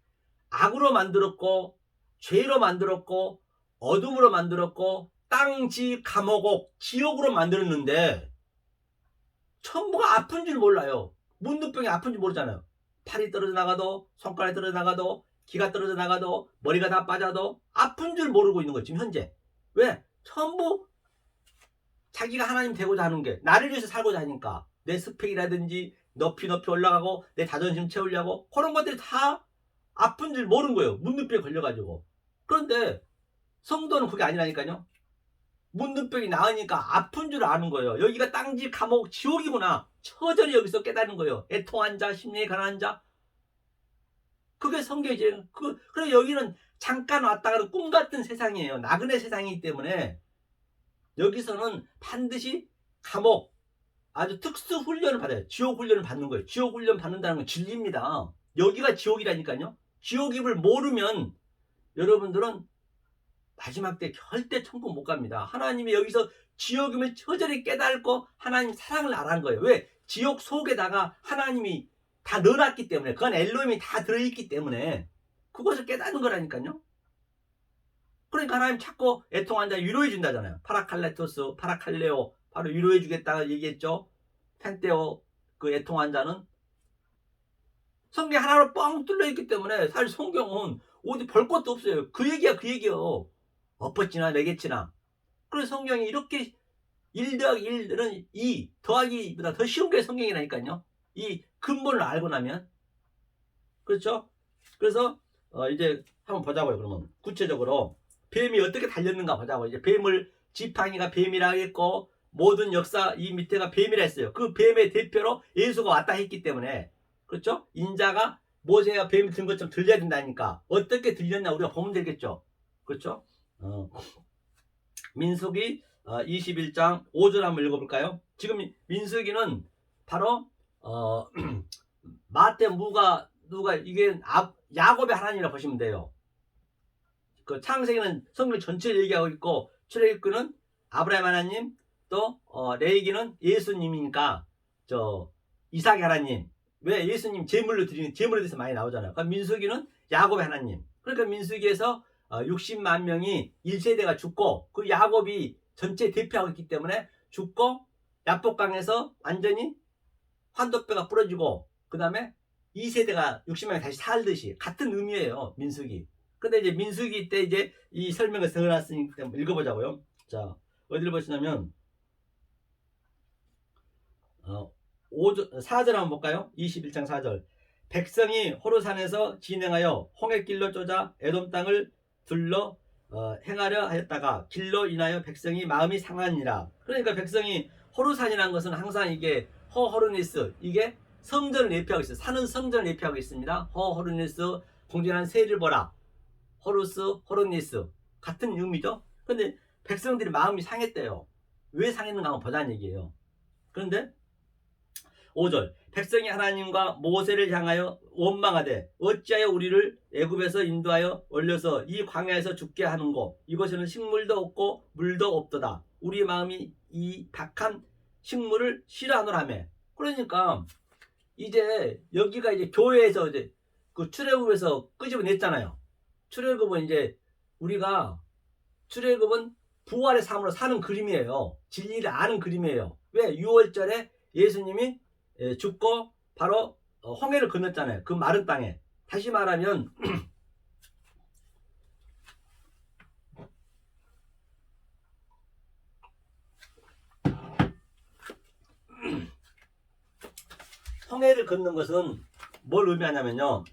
[SPEAKER 1] 악으로 만들었고, 죄로 만들었고, 어둠으로 만들었고, 땅지 감옥 지옥으로 만들었는데 전부가 아픈 줄 몰라요. 문둥병이 아픈 줄 모르잖아요. 팔이 떨어져 나가도, 손가락이 떨어져 나가도, 기가 떨어져 나가도, 머리가 다 빠져도 아픈 줄 모르고 있는 거예요, 지금 현재. 왜? 전부 자기가 하나님 되고자 하는 게, 나를 위해서 살고자 하니까 내 스펙이라든지 높이 올라가고 내 자존심 채우려고 그런 것들이 다 아픈 줄 모르는 거예요. 문둥병에 걸려가지고. 그런데 성도는 그게 아니라니까요. 문둥병이 나으니까 아픈 줄 아는 거예요. 여기가 땅지 감옥 지옥이구나. 처절히 여기서 깨닫는 거예요. 애통한 자, 심령이 가난한 자. 그게 성경이지. 그래 여기는 잠깐 왔다가 꿈 같은 세상이에요. 나그네 세상이기 때문에 여기서는 반드시 감옥, 아주 특수 훈련을 받아요. 지옥 훈련을 받는 거예요. 지옥 훈련 받는다는 건 진리입니다. 여기가 지옥이라니까요. 지옥임을 모르면 여러분들은 마지막 때 절대 천국 못 갑니다. 하나님이 여기서 지옥임을 처절히 깨닫고 하나님 사랑을 알아는 거예요. 왜? 지옥 속에다가 하나님이 다 넣어놨기 때문에, 그건 엘로힘이 다 들어있기 때문에 그것을 깨닫는 거라니까요. 그러니까 하나님 찾고 애통한 자 위로해 준다잖아요. 파라칼레토스, 파라칼레오, 바로 위로해 주겠다고 얘기했죠. 펜테오, 그 애통한 자는 성경 하나로 뻥 뚫려 있기 때문에 사실 성경은 어디 볼 것도 없어요. 그 얘기야, 그 얘기요. 엎어치나 내겠지나 그래서 성경이 이렇게 1 더하기 1은 2 더하기보다 더 쉬운 게 성경이라니까요. 이 근본을 알고 나면. 그렇죠? 그래서 이제 한번 보자고요. 그러면 구체적으로 뱀이 어떻게 달렸는가 보자고. 이제 뱀을 지팡이가 뱀이라 했고 모든 역사 이 밑에가 뱀이라 했어요. 그 뱀의 대표로 예수가 왔다 했기 때문에 그렇죠? 인자가 모세가 뱀이 든 것처럼 들려야 된다니까 어떻게 들렸나 우리가 보면 되겠죠. 그렇죠? 민수기 21장 5절 한번 읽어볼까요? 지금 민수기는 바로 마태 누가 이게 야곱의 하나님이라 보시면 돼요. 그 창세기는 성경 전체를 얘기하고 있고 출애굽기는 아브라함 하나님 또 레위기는 예수님이니까 저 이삭의 하나님. 왜 예수님 제물로 드리는 제물에 대해서 많이 나오잖아요. 그러니까 민수기는 야곱의 하나님. 그러니까 민수기에서 60만 명이 1세대가 죽고 그 야곱이 전체 대표하고 있기 때문에 죽고 야복강에서 완전히 환도뼈가 부러지고 그 다음에 2세대가 60만이 다시 살듯이 같은 의미예요. 민수기. 근데 이제 민수기 때 이제 이 설명을 써놨으니까 읽어보자고요. 자, 어디를 보시냐면 4절 한번 볼까요? 21장 4절. 백성이 호르산에서 진행하여 홍해길로 쫓아 에돔 땅을 둘러 행하려 하였다가 길로 인하여 백성이 마음이 상하니라. 그러니까 백성이 호르산이라는 것은 항상 이게 호호르니스 이게 성전을 예표하고 있어요. 사는 성전을 예표하고 있습니다. 호호르니스 공전한 새를 보라. 호루스 호르니스 같은 의미죠. 근데 백성들이 마음이 상했대요. 왜 상했는가 한번 보자는 얘기예요. 그런데 5절 백성이 하나님과 모세를 향하여 원망하되 어찌하여 우리를 애굽에서 인도하여 올려서 이 광야에서 죽게 하는고 이곳에는 식물도 없고 물도 없도다. 우리 마음이 이 박한 식물을 싫어하노라며. 그러니까 이제 여기가 이제 교회에서 이제 그 출애굽에서 끄집어냈잖아요. 출애굽은 이제 우리가 출애굽은 부활의 삶으로 사는 그림이에요. 진리를 아는 그림이에요. 왜? 6월절에 예수님이 죽고 바로 홍해를 건넜잖아요. 그 마른 땅에. 다시 말하면 홍해를 걷는 것은 뭘 의미하냐면요.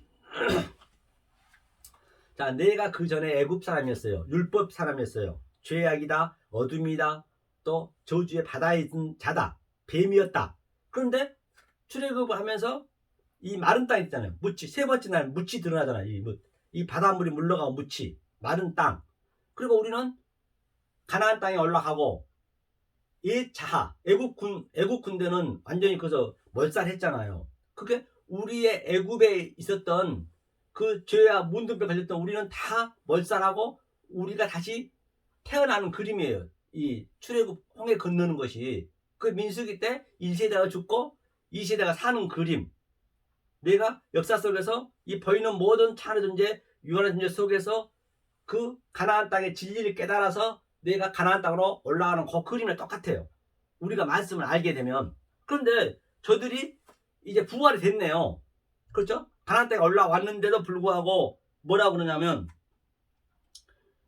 [SPEAKER 1] 자, 내가 그 전에 애굽 사람이었어요. 율법 사람이었어요. 죄악이다, 어둠이다, 또 저주의 바다에 있는 자다, 뱀이었다. 그런데 출애굽을 하면서 이 마른 땅 있잖아요. 무치 세 번째 날 무치 드러나잖아요. 이 바닷물이 물러가고 무치 마른 땅. 그리고 우리는 가나안 땅에 올라가고 이 자하 애굽 군대는 완전히 그래서 몰살했잖아요. 그게 우리의 애굽에 있었던 그 죄와 문둥병 걸렸던 우리는 다 몰살하고 우리가 다시 태어나는 그림이에요. 이 출애굽 홍해 건너는 것이 그 민수기 때 1세대가 죽고 2세대가 사는 그림. 내가 역사 속에서 이 보이는 모든 찬의 존재, 유한의 존재 속에서 그 가나안 땅의 진리를 깨달아서 내가 가나안 땅으로 올라가는 그 그림이 똑같아요. 우리가 말씀을 알게 되면. 그런데 저들이 이제 부활이 됐네요. 그렇죠? 가나안 땅에 올라왔는데도 불구하고 뭐라고 그러냐면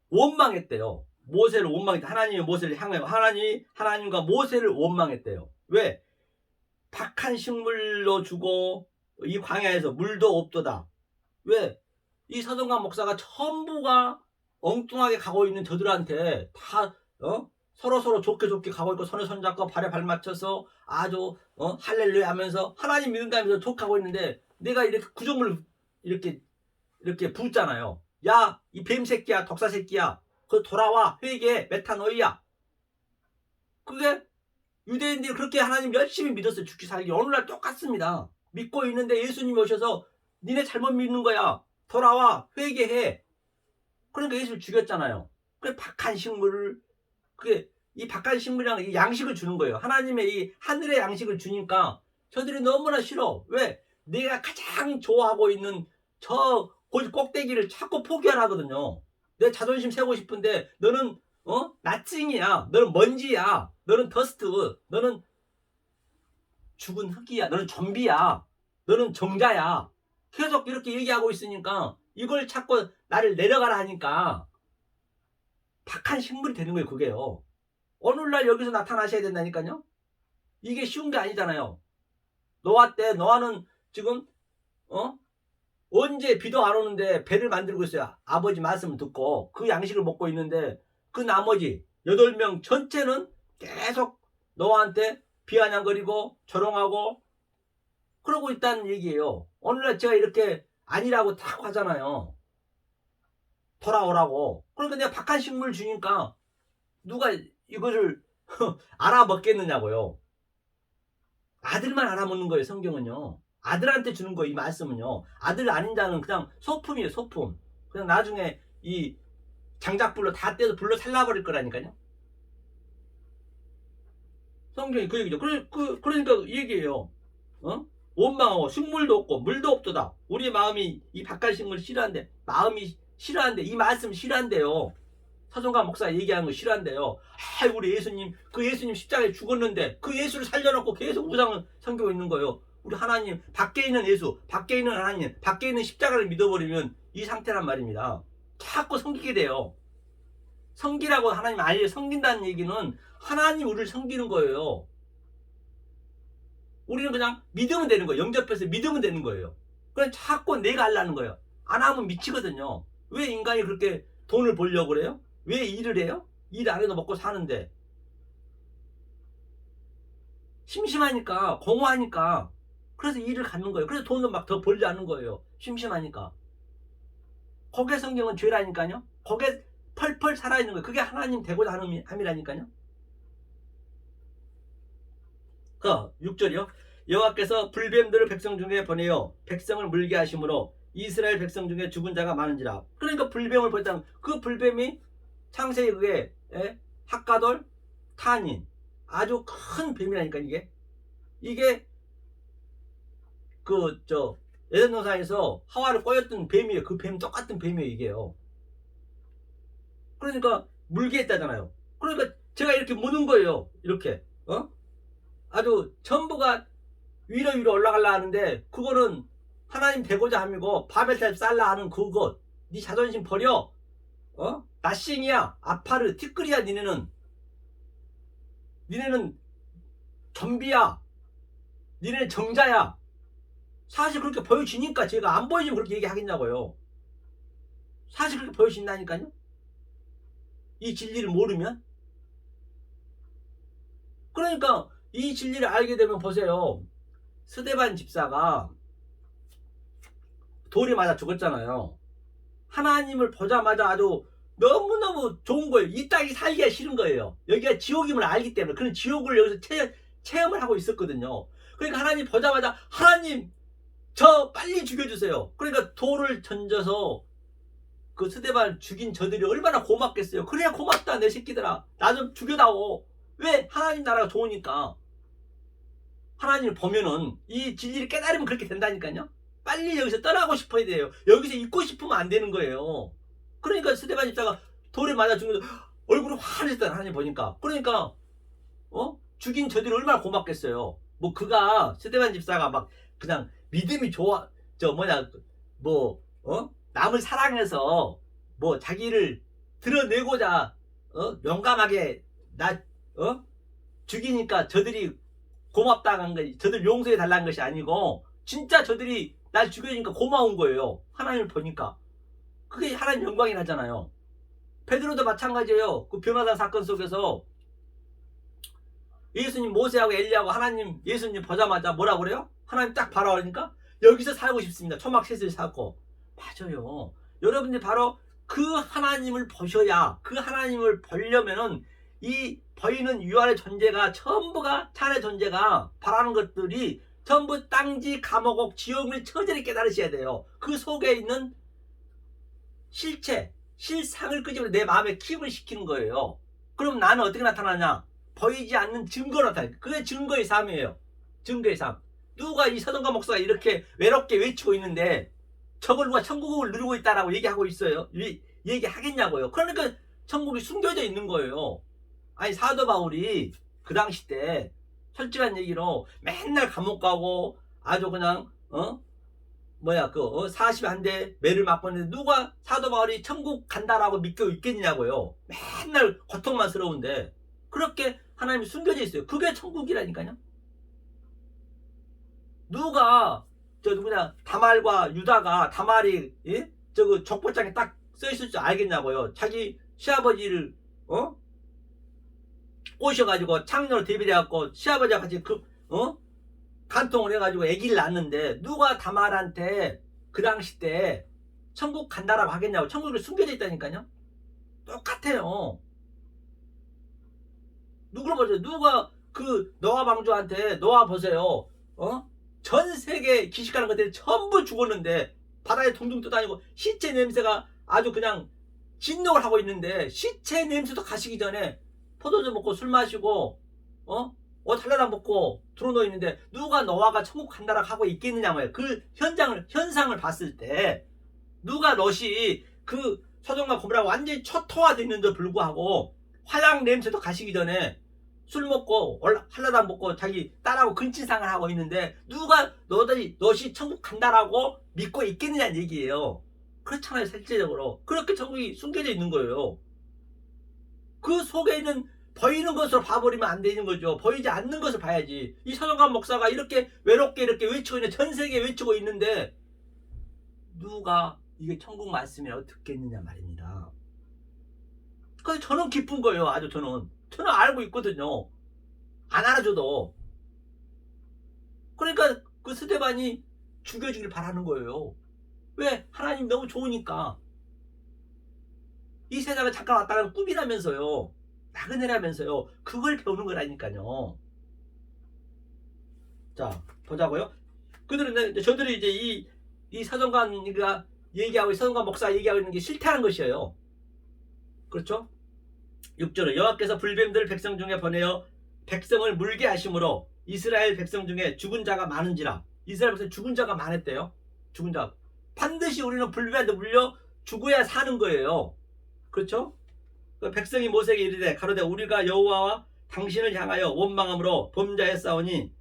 [SPEAKER 1] 원망했대요. 모세를 원망했대. 하나님이 모세를 향하여 하나님과 모세를 원망했대요. 왜? 박한 식물로 주고 이 광야에서 물도 없도다. 왜? 이 서동관 목사가 전부가 엉뚱하게 가고 있는 저들한테 다 서로 좋게 가고 있고 손에 손잡고 발에 발 맞춰서 아주 할렐루야 하면서 하나님 믿는다면서 좋게 하고 있는데 내가 이렇게 구정물 이렇게 붓잖아요. 야, 이 뱀 새끼야, 독사 새끼야, 그 돌아와 회개해, 메타노이야. 그게 유대인들이 그렇게 하나님 열심히 믿었어요. 죽기 살기. 오늘날 똑같습니다. 믿고 있는데 예수님이 오셔서 니네 잘못 믿는 거야. 돌아와 회개해. 그러니까 예수를 죽였잖아요. 그 박한 식물을 그게 이 박한 식물이라는 게 양식을 주는 거예요. 하나님의 이 하늘의 양식을 주니까 저들이 너무나 싫어. 왜? 내가 가장 좋아하고 있는 저 꼭대기를 자꾸 포기하라거든요. 내 자존심 세우고 싶은데 너는 나찡이야. 너는 먼지야. 너는 더스트. 너는 죽은 흙이야. 너는 좀비야. 너는 정자야. 계속 이렇게 얘기하고 있으니까 이걸 자꾸 나를 내려가라 하니까 박한 식물이 되는 거예요. 그게요. 오늘날 여기서 나타나셔야 된다니까요. 이게 쉬운 게 아니잖아요. 노아 때 노아는 지금 언제 비도 안 오는데 배를 만들고 있어요. 아버지 말씀을 듣고 그 양식을 먹고 있는데 그 나머지 8명 전체는 계속 노아한테 비아냥거리고 조롱하고 그러고 있다는 얘기예요. 오늘날 제가 이렇게 아니라고 딱 하잖아요. 돌아오라고. 그러니까 내가 박한 식물 주니까 누가 이거를 알아먹겠느냐고요. 아들만 알아먹는 거예요. 성경은요. 아들한테 주는 거예요. 이 말씀은요. 아들 아닌 자는 그냥 소품이에요. 소품. 그냥 나중에 이 장작불로 다 떼서 불로 살라버릴 거라니까요. 성경이 그 얘기죠. 그러니까 이 얘기예요. 원망하고 식물도 없고 물도 없도다. 우리 마음이 이 바깥 식물 싫어한대. 마음이 싫어한대. 이 말씀 싫어한대요. 서정관 목사 얘기하는 거 싫어한대요. 우리 예수님, 그 예수님 십자가에 죽었는데 그 예수를 살려놓고 계속 우상을 섬기고 있는 거예요. 우리 하나님, 밖에 있는 예수, 밖에 있는 하나님, 밖에 있는 십자가를 믿어버리면 이 상태란 말입니다. 자꾸 섬기게 돼요. 섬기라고 하나님 아예 섬긴다는 얘기는 하나님 우리를 섬기는 거예요. 우리는 그냥 믿으면 되는 거예요. 영접해서 믿으면 되는 거예요. 그냥 자꾸 내가 하려는 거예요. 안 하면 미치거든요. 왜 인간이 그렇게 돈을 벌려고 그래요? 왜 일을 해요? 일 안 해도 먹고 사는데. 심심하니까, 공허하니까. 그래서 일을 갖는 거예요. 그래서 돈을 막 더 벌지 않는 거예요. 심심하니까. 거기에 성경은 죄라니까요. 거기에 펄펄 살아있는 거예요. 그게 하나님 되고자 하는 함이라니까요. 6절이요. 여호와께서 불뱀들을 백성 중에 보내어 백성을 물게 하심으로 이스라엘 백성 중에 죽은 자가 많은지라. 그러니까 불뱀을 보냈다는 그 불뱀이 창세기 그게 핫가돌 타닌 아주 큰 뱀이라니까. 이게 에덴 동산에서 하와를 꼬였던 뱀이에요. 그 뱀 똑같은 뱀이에요. 이게요. 그러니까 물게 했다잖아요. 그러니까 제가 이렇게 무는 거예요. 이렇게 아주 전부가 위로 올라가려 하는데 그거는 하나님 되고자 함이고 바벨탑 쌓으려 하는 그것. 네 자존심 버려. 나싱이야. 아파르 티끌이야. 니네는 좀비야. 니네는 정자야. 사실 그렇게 보여지니까 제가 안 보여지면 그렇게 얘기하겠냐고요. 사실 그렇게 보여진다니까요. 이 진리를 모르면. 그러니까 이 진리를 알게 되면 보세요. 스데반 집사가 돌에 맞아 죽었잖아요. 하나님을 보자마자 아주 너무너무 좋은 거예요. 이 땅이 살기가 싫은 거예요. 여기가 지옥임을 알기 때문에. 그런 지옥을 여기서 체험을 하고 있었거든요. 그러니까 하나님 보자마자 하나님 저 빨리 죽여주세요. 그러니까 돌을 던져서 그 스데반 죽인 저들이 얼마나 고맙겠어요. 그래야 고맙다 내 새끼들아. 나 좀 죽여다오. 왜? 하나님 나라가 좋으니까. 하나님을 보면은 이 진리를 깨달으면 그렇게 된다니까요. 빨리 여기서 떠나고 싶어야 돼요. 여기서 있고 싶으면 안 되는 거예요. 그러니까 스데반 집사가 돌에 맞아 죽으면서 얼굴이 환해졌다. 하나님 보니까. 그러니까 죽인 저들이 얼마나 고맙겠어요. 뭐 그가 스데반 집사가 막 그냥 믿음이 좋아 남을 사랑해서 뭐 자기를 드러내고자 용감하게 나 죽이니까 저들이 고맙다는 것이, 저들 용서해 달라는 것이 아니고 진짜 저들이 날 죽여주니까 고마운 거예요. 하나님을 보니까. 그게 하나님 영광이 나잖아요. 베드로도 마찬가지예요. 그 변호사 사건 속에서 예수님 모세하고 엘리야하고 하나님 예수님 보자마자 뭐라고 그래요? 하나님 딱 바라보니까 여기서 살고 싶습니다. 초막셋을 사고. 맞아요. 여러분들이 바로 그 하나님을 보셔야, 그 하나님을 보려면은 이 보이는 유한의 존재가 전부가 찬의 존재가 바라는 것들이 전부 땅지 감옥 지옥을 처절히 깨달으셔야 돼요. 그 속에 있는 실체 실상을 끄집어 내 마음에 킵을 시키는 거예요. 그럼 나는 어떻게 나타나냐? 보이지 않는 증거로 나타나요. 그게 증거의 삶이에요. 증거의 삶. 누가 이 서정관 목사가 이렇게 외롭게 외치고 있는데 저걸 누가 천국을 누리고 있다라고 얘기하고 있어요. 얘기하겠냐고요. 그러니까 천국이 숨겨져 있는 거예요. 아니 사도 바울이 그 당시 때 솔직한 얘기로 맨날 감옥 가고 아주 그냥 40한대 매를 맞고 있는데 누가 사도 바울이 천국 간다라고 믿고 있겠냐고요. 맨날 고통만스러운데. 그렇게 하나님이 숨겨져 있어요. 그게 천국이라니까요. 누가 저 누구냐 다말과 유다가 다말이 예? 저거 족보장에 딱 써 있을 줄 알겠냐고요. 자기 시아버지를 꼬셔가지고 창녀로 데뷔해갖고 시아버지와 같이 간통을 해가지고 아기를 낳았는데 누가 다말한테 그 당시 때 천국 간다라고 하겠냐고. 천국이 숨겨져 있다니까요. 똑같아요. 누구를 보세요. 누가 그 노아 방주한테 노아 보세요. 전 세계 기식하는 것들이 전부 죽었는데 바다에 둥둥 떠다니고 시체 냄새가 아주 그냥 진동을 하고 있는데 시체 냄새도 가시기 전에 포도주 먹고 술 마시고 옷 한라당 먹고 들어놓여 있는데 누가 노아가 천국 간다라고 하고 있겠느냐고요. 그 현상을 봤을 때 누가 롯이 그 소돔과 고모라가 완전히 초토화되어 있는데도 불구하고 화양 냄새도 가시기 전에 술 먹고 한라당 먹고 자기 딸하고 근친상을 하고 있는데 누가 롯이 천국 간다라고 믿고 있겠느냐는 얘기예요. 그렇잖아요. 실제적으로 그렇게 천국이 숨겨져 있는 거예요. 그 속에 있는 보이는 것으로 봐버리면 안 되는 거죠. 보이지 않는 것을 봐야지. 이 서정관 목사가 이렇게 외롭게 이렇게 외치고 있는, 전 세계에 외치고 있는데 누가 이게 천국 말씀이라고 듣겠느냐 말입니다. 그래서 저는 기쁜 거예요. 아주 저는 알고 있거든요. 안 알아줘도. 그러니까 그 스데반이 죽여주길 바라는 거예요. 왜? 하나님 너무 좋으니까. 이 세상을 잠깐 왔다가 꿈이라면서요. 나그네라면서요. 그걸 배우는 거라니까요. 자, 보자고요. 저들이 이제 이 서정관이가 얘기하고, 서정관 목사가 얘기하고 있는 게 싫다는 것이에요. 그렇죠? 6절에 여호와께서 불뱀들을 백성 중에 보내어 백성을 물게 하심으로 이스라엘 백성 중에 죽은 자가 많은지라. 이스라엘 백성 죽은 자가 많았대요. 죽은 자. 반드시 우리는 불뱀한테 물려 죽어야 사는 거예요. 그렇죠? 백성이 모세에게 이르되 가로되 우리가 여호와와 당신을 향하여 원망함으로 범죄하였사오니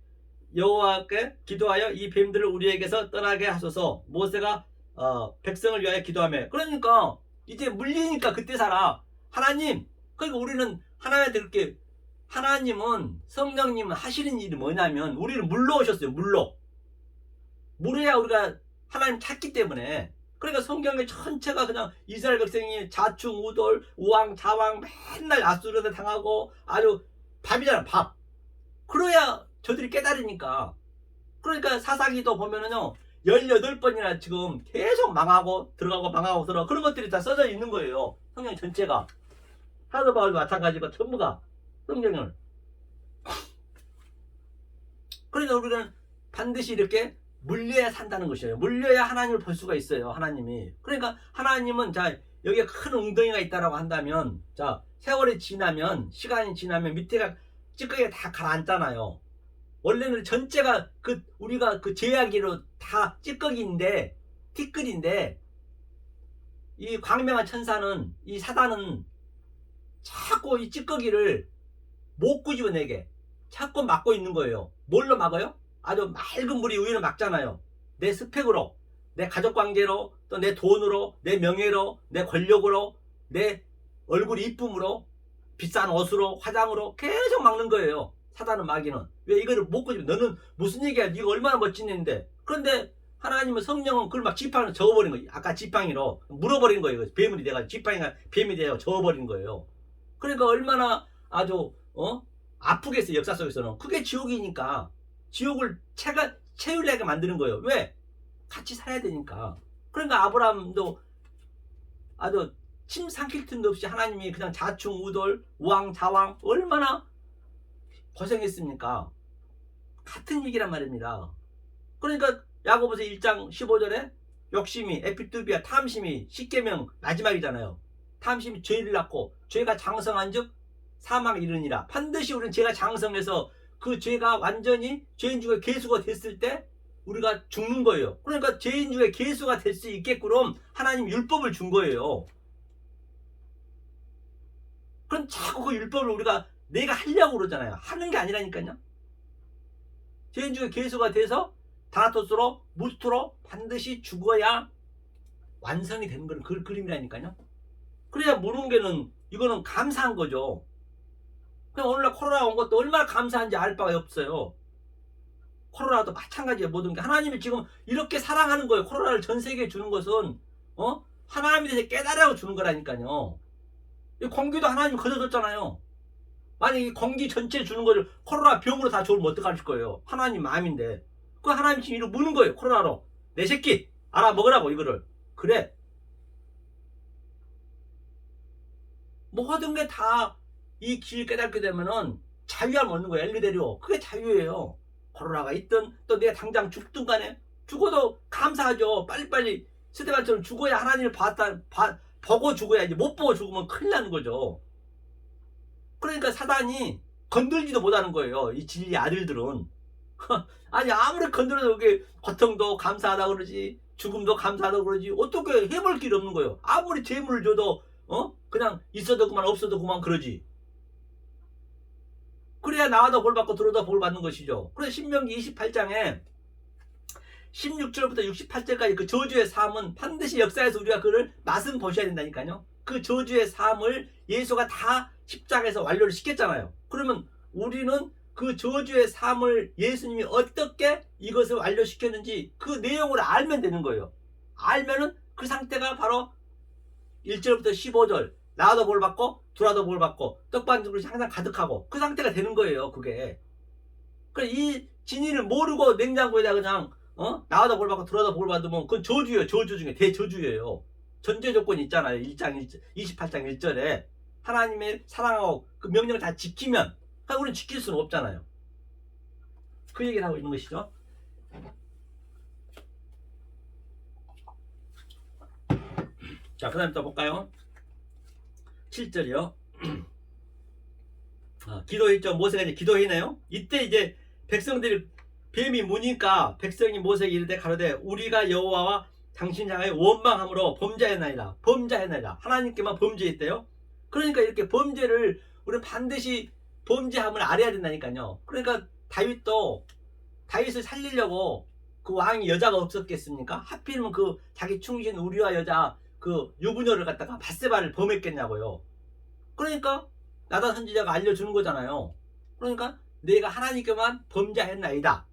[SPEAKER 1] 여호와께 기도하여 이 뱀들을 우리에게서 떠나게 하소서. 모세가 백성을 위하여 기도하며. 그러니까 이제 물리니까 그때 살아. 하나님, 그러니까 우리는 하나님한테 그렇게, 하나님은, 성령님은 하시는 일이 뭐냐면 우리를 물러오셨어요. 물어야 우리가 하나님 찾기 때문에. 그러니까 성경의 전체가 그냥 이스라엘 백성이 자충우돌 우왕좌왕 맨날 아수르한테 당하고 아주 밥이잖아. 밥. 그래야 저들이 깨달으니까. 그러니까 사사기도 보면은요 18번이나 지금 계속 망하고 들어가고 망하고 들어가고 그런 것들이 다 써져 있는 거예요. 성경 전체가. 사도 바울도 마찬가지고 전부가 성경을. 그러니까 우리는 반드시 이렇게 물려야 산다는 것이에요. 물려야 하나님을 볼 수가 있어요. 하나님이. 그러니까 하나님은 자 여기에 큰 웅덩이가 있다라고 한다면 자 세월이 지나면 시간이 지나면 밑에가 찌꺼기가 다 가라앉잖아요. 원래는 전체가 우리가 그 제약기로 다 찌꺼기인데 티끌인데 이 광명한 천사는 이 사단은 자꾸 이 찌꺼기를 못 끄집어내게 자꾸 막고 있는 거예요. 뭘로 막아요? 아주 맑은 물이 위로 막잖아요. 내 스펙으로, 내 가족관계로, 또 내 돈으로, 내 명예로, 내 권력으로, 내 얼굴 이쁨으로, 비싼 옷으로, 화장으로 계속 막는 거예요. 사단은 마귀는. 왜 이거를 못 끄집어? 너는 무슨 얘기야? 네가 얼마나 멋진 애인데. 그런데 하나님은 성령은 그걸 막 지팡이로 저어버린 거예요. 아까 지팡이로 물어버린 거예요. 뱀이 돼가 지팡이가 뱀이 돼가 저어버린 거예요. 그러니까 얼마나 아주 아프겠어요. 역사 속에서는. 그게 지옥이니까. 지옥을 채우려게 만드는 거예요. 왜? 같이 살아야 되니까. 그러니까 아브라함도 아주 침 삼킬 틈도 없이 하나님이 그냥 자충우돌 우왕좌왕 얼마나 고생했습니까? 같은 얘기란 말입니다. 그러니까 야고보서 1장 15절에 욕심이 에피투비아 탐심이 십계명 마지막이잖아요. 탐심이 죄를 낳고 죄가 장성한 즉 사망에 이르니라. 반드시 우리는 죄가 장성해서 그 죄가 완전히 죄인 중에 계수가 됐을 때 우리가 죽는 거예요. 그러니까 죄인 중에 계수가 될 수 있게끔 하나님 율법을 준 거예요. 그럼 자꾸 그 율법을 우리가 내가 하려고 그러잖아요. 하는 게 아니라니까요. 죄인 중에 계수가 돼서 다나토스로 무스토로 반드시 죽어야 완성이 되는 건 그 그림이라니까요. 그래야 모르는 게는 이거는 감사한 거죠. 그냥 오늘날 코로나 온 것도 얼마나 감사한지 알 바가 없어요. 코로나도 마찬가지예요. 모든 게 하나님이 지금 이렇게 사랑하는 거예요. 코로나를 전 세계에 주는 것은 하나님에 대해서 깨달으라고 주는 거라니까요. 이 공기도 하나님이 거둬줬잖아요. 만약 이 공기 전체 주는 거를 코로나 병으로 다 줘면 어떡하실 거예요. 하나님 마음인데 그 하나님 지금 이로 무는 거예요. 코로나로 내 새끼 알아먹으라고 이거를. 그래 모든 게 다 이 길 깨닫게 되면은 자유함 얻는 거예요. 엘리데리오 그게 자유예요. 코로나가 있든 또 내가 당장 죽든 간에 죽어도 감사하죠. 빨리빨리 스테반처럼 죽어야 하나님을 보고 죽어야지. 못 보고 죽으면 큰일 나는 거죠. 그러니까 사단이 건들지도 못하는 거예요. 이 진리의 아들들은. 아니 아무리 건드려도 그게 고통도 감사하다 그러지 죽음도 감사하다 그러지 어떻게 해볼 길이 없는 거예요. 아무리 재물을 줘도 그냥 있어도 그만 없어도 그만 그러지. 그래야 나와도 볼 받고 들어도 볼 받는 것이죠. 그래서 신명기 28장에 16절부터 68절까지 그 저주의 삶은 반드시 역사에서 우리가 그를 맛은 보셔야 된다니까요. 그 저주의 삶을 예수가 다 십자가에서 완료를 시켰잖아요. 그러면 우리는 그 저주의 삶을 예수님이 어떻게 이것을 완료시켰는지 그 내용을 알면 되는 거예요. 알면은 그 상태가 바로 1절부터 15절 나와도 볼 받고 들어와도 볼 받고 떡반 그릇이 항상 가득하고 그 상태가 되는 거예요. 그게. 그래 이 진리를 모르고 냉장고에다 그냥 나와도 볼 받고 들어와도 볼 받으면 그건 저주예요. 저주 중에 대저주예요. 전제 조건이 있잖아요. 28장 1절에 하나님의 사랑하고 그 명령을 다 지키면 우리는 지킬 수는 없잖아요. 그 얘기를 하고 있는 것이죠. 자, 그 다음에 또 볼까요? 7절이요. 기도했죠. 모세가 이제 기도했네요. 이때 이제 백성들이 뱀이 무니까 백성이 모세에게 이르되 가로되 우리가 여호와와 당신 향하여 원망함으로 범죄하였나이다. 하나님께만 범죄했대요. 그러니까 이렇게 범죄를 우리는 반드시 범죄함을 알아야 된다니까요. 그러니까 다윗을 살리려고 그 왕이 여자가 없었겠습니까? 하필이면 그 자기 충신 우리와 여자 그 유부녀를 갖다가 밧세바를 범했겠냐고요. 그러니까 나단 선지자가 알려주는 거잖아요. 그러니까 내가 하나님께만 범죄했나이다.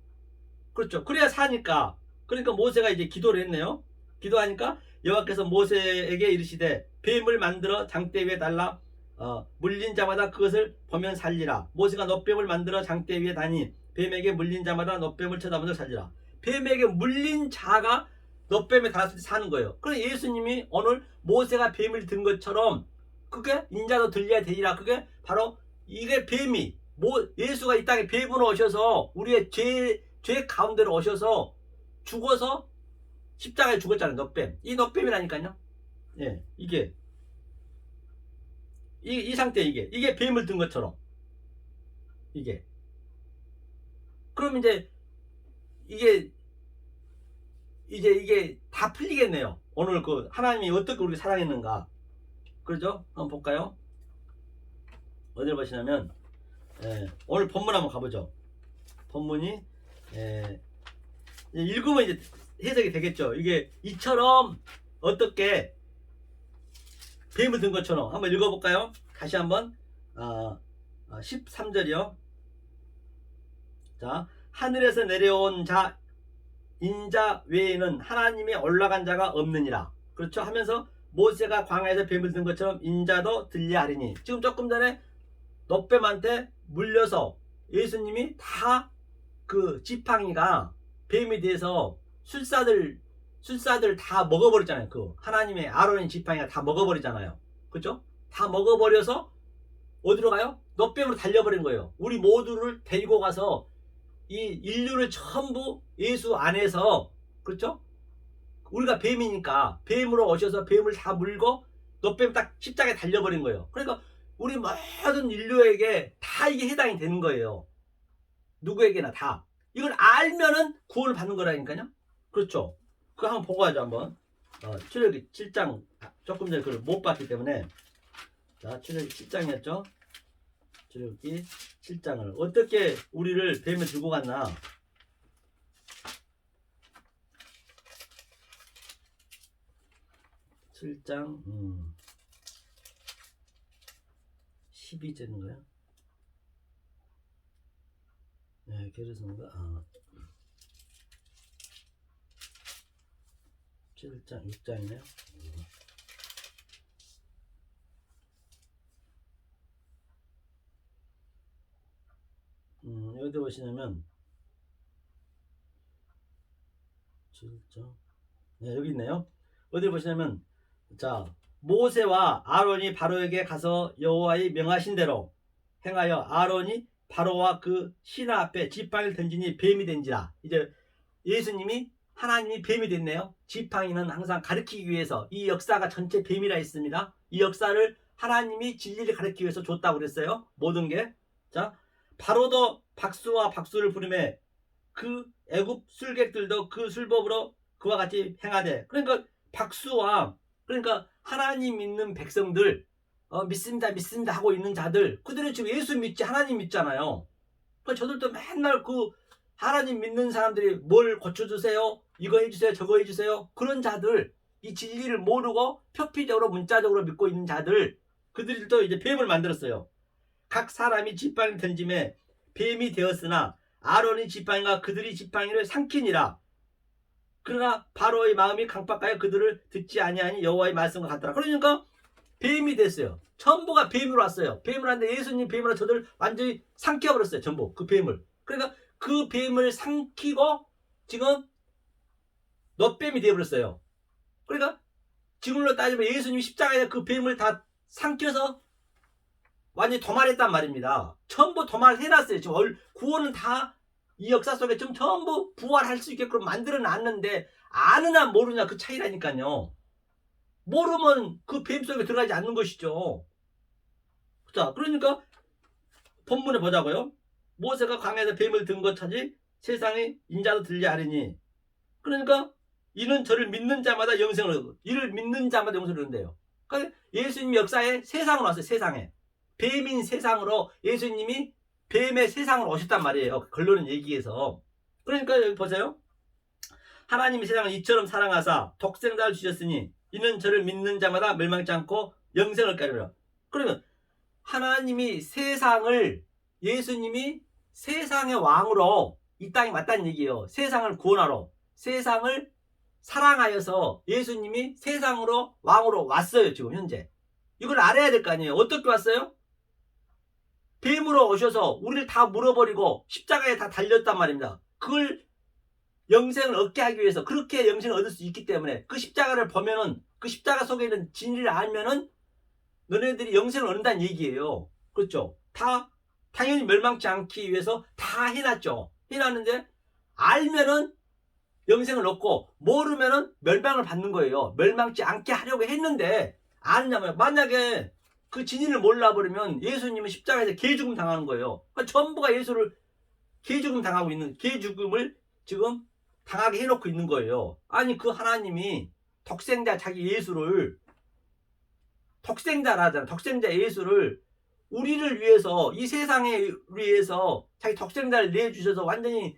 [SPEAKER 1] 그렇죠. 그래야 사니까. 그러니까 모세가 이제 기도를 했네요. 기도하니까 여호와께서 모세에게 이르시되 뱀을 만들어 장대 위에 달라 물린 자마다 그것을 보면 살리라. 모세가 놋뱀을 만들어 장대 위에 다니 뱀에게 물린 자마다 놋뱀을 쳐다보며 살리라. 뱀에게 물린 자가 놋뱀에 달았을 때 사는 거예요. 그래서 예수님이 오늘 모세가 뱀을 든 것처럼 그게 인자도 들려야 되리라. 그게 바로 이게 뱀이 예수가 이 땅에 뱀으로 오셔서 우리의 죄 가운데로 오셔서 죽어서 십자가에 죽었잖아요. 놋뱀. 이 놋뱀이라니까요. 예, 이게 이 상태 이게 뱀을 든 것처럼 이게. 그럼 이제 이게 다 풀리겠네요. 오늘 그 하나님이 어떻게 우리를 사랑했는가. 그렇죠? 한번 볼까요? 어디를 보시냐면 오늘 본문 한번 가보죠. 본문이 읽으면 이제 해석이 되겠죠. 이게 이처럼 어떻게 뱀을 든 것처럼 한번 읽어볼까요? 다시 한번 13절이요. 자, 하늘에서 내려온 자 인자 외에는 하나님이 올라간 자가 없느니라. 그렇죠? 하면서 모세가 광야에서 뱀을 든 것처럼 인자도 들려하리니. 지금 조금 전에 놋뱀한테 물려서 예수님이 다 그 지팡이가 뱀에 대해서 술사들 다 먹어버렸잖아요. 그 하나님의 아론의 지팡이가 다 먹어버리잖아요. 그렇죠? 다 먹어버려서 어디로 가요? 놋뱀으로 달려버린 거예요. 우리 모두를 데리고 가서 이 인류를 전부 예수 안에서, 그렇죠? 우리가 뱀이니까 뱀으로 오셔서 뱀을 다 물고 놋뱀 딱 십자가에 달려버린 거예요. 그러니까 우리 모든 인류에게 다 이게 해당이 되는 거예요. 누구에게나 다. 이걸 알면은 구원을 받는 거라니까요. 그렇죠? 그거 한번 보고 하죠. 한번 출애굽기 7장 조금 전에 그걸 못 봤기 때문에. 자, 출애굽기 7장이었죠. 출애굽기 7장을 어떻게 우리를 뱀에 들고 갔나. 칠 7장 12절인가요? 네, 게르선가 7장 6장이네요. 여기 보시면 7장 네, 여기 있네요. 어디 보시냐면 자 모세와 아론이 바로에게 가서 여호와의 명하신 대로 행하여 아론이 바로와 그 신하 앞에 지팡이를 던지니 뱀이 된지라. 이제 예수님이 하나님이 뱀이 됐네요. 지팡이는 항상 가르치기 위해서 이 역사가 전체 뱀이라 했습니다. 이 역사를 하나님이 진리를 가르치기 위해서 줬다고 그랬어요. 모든 게. 자 바로도 박수와 박수를 부르매 그 애굽 술객들도 그 술법으로 그와 같이 행하되. 그러니까 박수와 그러니까 하나님 믿는 백성들 믿습니다 믿습니다 하고 있는 자들 그들은 지금 예수 믿지 하나님 믿잖아요. 그러니까 저들도 맨날 그 하나님 믿는 사람들이 뭘 고쳐주세요 이거 해주세요 저거 해주세요 그런 자들 이 진리를 모르고 표피적으로 문자적으로 믿고 있는 자들 그들도 이제 뱀을 만들었어요. 각 사람이 지팡이를 던짐에 뱀이 되었으나 아론이 지팡이가 그들이 지팡이를 삼키니라. 그러나 바로의 마음이 강팍하여 그들을 듣지 아니하니 여호와의 말씀과 같더라. 그러니까 뱀이 됐어요. 전부가 뱀으로 왔어요. 뱀을 왔는데 예수님 뱀으로 저들 완전히 삼켜버렸어요. 전부 그 뱀을. 그러니까 그 뱀을 삼키고 지금 넛뱀이 되어버렸어요. 그러니까 지금으로 따지면 예수님 십자가에 그 뱀을 다 삼켜서 완전히 도말했단 말입니다. 전부 도말해놨어요. 지금 구원은 다 이 역사 속에 좀 전부 부활할 수 있게끔 만들어 놨는데 아느냐 모르냐 그 차이라니까요. 모르면 그 뱀 속에 들어가지 않는 것이죠. 자, 그러니까 본문에 보자고요. 모세가 광야에서 뱀을 든 것 차지 세상에 인자도 들지 않으니. 그러니까 이는 저를 믿는 자마다 영생을 얻고 이를 믿는 자마다 영생을 얻는데요. 그러니까 예수님 역사에 세상으로 왔어요. 세상에. 뱀인 세상으로 예수님이 뱀의 세상으로 오셨단 말이에요. 결론은 얘기해서. 그러니까 여기 보세요. 하나님이 세상을 이처럼 사랑하사 독생자를 주셨으니 이는 저를 믿는 자마다 멸망치 않고 영생을 얻게 하리라. 그러면 하나님이 세상을 예수님이 세상의 왕으로 이 땅에 왔다는 얘기예요. 세상을 구원하러 세상을 사랑하여서 예수님이 세상으로 왕으로 왔어요. 지금 현재. 이걸 알아야 될 거 아니에요. 어떻게 왔어요? 뱀으로 오셔서 우리를 다 물어버리고 십자가에 다 달렸단 말입니다. 그걸 영생을 얻게 하기 위해서 그렇게 영생을 얻을 수 있기 때문에 그 십자가를 보면은 그 십자가 속에 있는 진리를 알면은 너네들이 영생을 얻는다는 얘기예요. 그렇죠? 다 당연히 멸망치 않기 위해서 다 해놨죠. 해놨는데 알면은 영생을 얻고 모르면은 멸망을 받는 거예요. 멸망치 않게 하려고 했는데 아느냐면 만약에 그 진리를 몰라버리면 예수님은 십자가에서 개죽음 당하는 거예요. 그러니까 전부가 예수를 개죽음 당하고 있는 개죽음을 지금 당하게 해놓고 있는 거예요. 아니 그 하나님이 독생자 자기 예수를 독생자라잖아. 독생자 예수를 우리를 위해서 이 세상에 위해서 자기 독생자를 내주셔서 완전히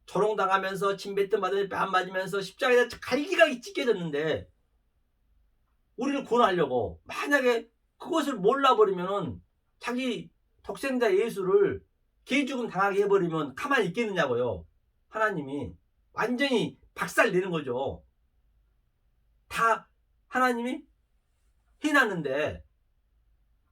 [SPEAKER 1] 조롱당하면서 침뱉음 받으면서 뺨 맞으면서 십자가에서 갈기가 찢겨졌는데 우리를 구원하려고 만약에 그것을 몰라버리면은 자기 독생자 예수를 개죽음 당하게 해버리면 가만히 있겠느냐고요. 하나님이 완전히 박살내는 거죠. 다 하나님이 해놨는데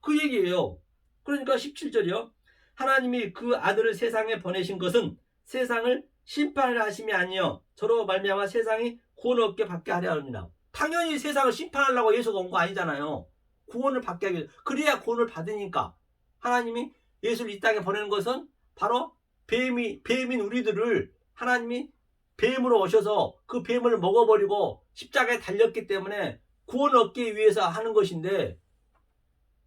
[SPEAKER 1] 그 얘기예요. 그러니까 17절이요. 하나님이 그 아들을 세상에 보내신 것은 세상을 심판을 하심이 아니요 저로 말미암아 세상이 구원을 얻게 받게 하려 합니다. 당연히 세상을 심판하려고 예수가 온 거 아니잖아요. 구원을 받게 하기 위해서. 그래야 구원을 받으니까 하나님이 예수를 이 땅에 보내는 것은 바로 뱀인 우리들을 하나님이 뱀으로 오셔서 그 뱀을 먹어버리고 십자가에 달렸기 때문에 구원을 얻기 위해서 하는 것인데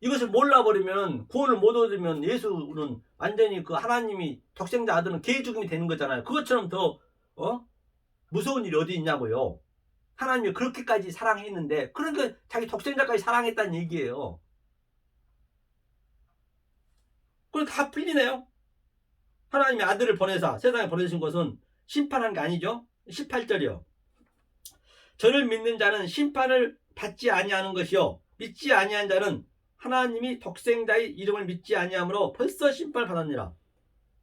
[SPEAKER 1] 이것을 몰라버리면 구원을 못 얻으면 예수는 완전히 그 하나님이 독생자 아들은 개죽음이 되는 거잖아요. 그것처럼 더 무서운 일이 어디 있냐고요. 하나님이 그렇게까지 사랑했는데 그러니까 자기 독생자까지 사랑했다는 얘기예요. 그럼 다 풀리네요. 하나님이 아들을 보내사 세상에 보내신 것은 심판한 게 아니죠. 18절이요. 저를 믿는 자는 심판을 받지 아니하는 것이요 믿지 아니한 자는 하나님이 독생자의 이름을 믿지 아니하므로 벌써 심판을 받았느니라.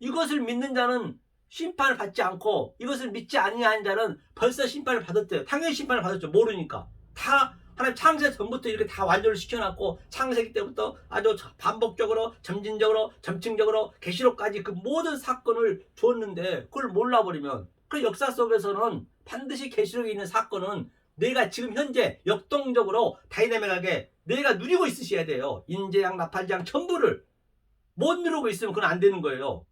[SPEAKER 1] 이것을 믿는 자는 심판을 받지 않고 이것을 믿지 아니하는 자는 벌써 심판을 받았대요. 당연히 심판을 받았죠. 모르니까. 다 하나님 창세 전부터 이렇게 다 완료를 시켜놨고 창세기 때부터 아주 반복적으로 점진적으로 점층적으로 계시록까지 그 모든 사건을 줬는데 그걸 몰라버리면 그 역사 속에서는 반드시 계시록에 있는 사건은 내가 지금 현재 역동적으로 다이내믹하게 내가 누리고 있으셔야 돼요. 인재양 나팔장 전부를 못 누리고 있으면 그건 안 되는 거예요.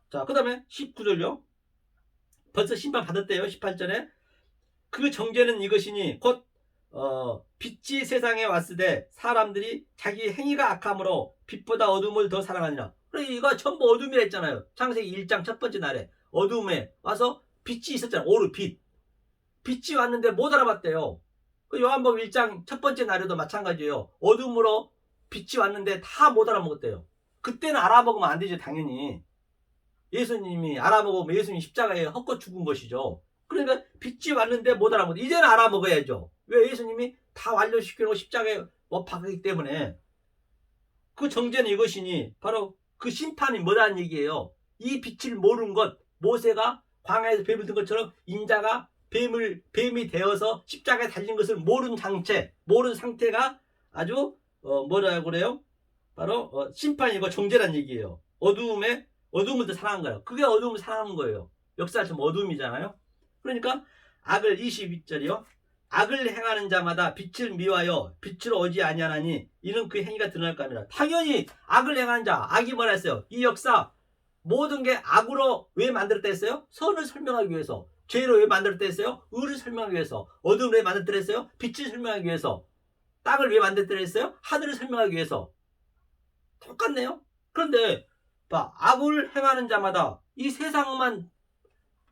[SPEAKER 1] 자, 그 다음에 19절요. 벌써 심판 받았대요. 18절에 그 정죄는 이것이니 곧 빛이 세상에 왔으되 사람들이 자기 행위가 악함으로 빛보다 어둠을 더 사랑하니라. 그러니까 이거 전부 어둠이라 했잖아요. 창세기 1장 첫 번째 날에 어둠에 와서 빛이 있었잖아요. 오르 빛. 빛이 왔는데 못 알아봤대요. 그 요한복음 1장 첫 번째 날에도 마찬가지예요. 어둠으로 빛이 왔는데 다 못 알아먹었대요. 그때는 알아먹으면 안 되죠. 당연히. 예수님이 알아먹으면 예수님 십자가에 헛것 죽은 것이죠. 그러니까 빛이 왔는데 못 알아먹어. 이제는 알아먹어야죠. 왜? 예수님이 다 완료시키고 십자가에 못 박았기 때문에. 그 정죄는 이것이니 바로 그 심판이 뭐라는 얘기예요. 이 빛을 모르는 것, 모세가 광야에서 뱀을 든 것처럼 인자가 뱀이 되어서 십자가에 달린 것을 모르는 모르는 상태가 아주 뭐라고 그래요? 바로 심판이고 정죄란 얘기예요. 어두움을 더 사랑한 거예요. 그게 어두움을 사랑하는 거예요. 역사가 좀 어두움이잖아요. 그러니까 악을 22절이요. 악을 행하는 자마다 빛을 미워하여 빛으로 오지 아니하나니 이는 그 행위가 드러날까 합니다. 당연히 악을 행하는 자, 악이 뭐라 했어요? 이 역사 모든 게 악으로 왜 만들었다 했어요? 선을 설명하기 위해서. 죄로 왜 만들었다 했어요? 의를 설명하기 위해서. 어둠을 왜 만들었다 했어요? 빛을 설명하기 위해서. 땅을 왜 만들었다 했어요? 하늘을 설명하기 위해서. 똑같네요. 그런데 악을 행하는 자마다 이 세상만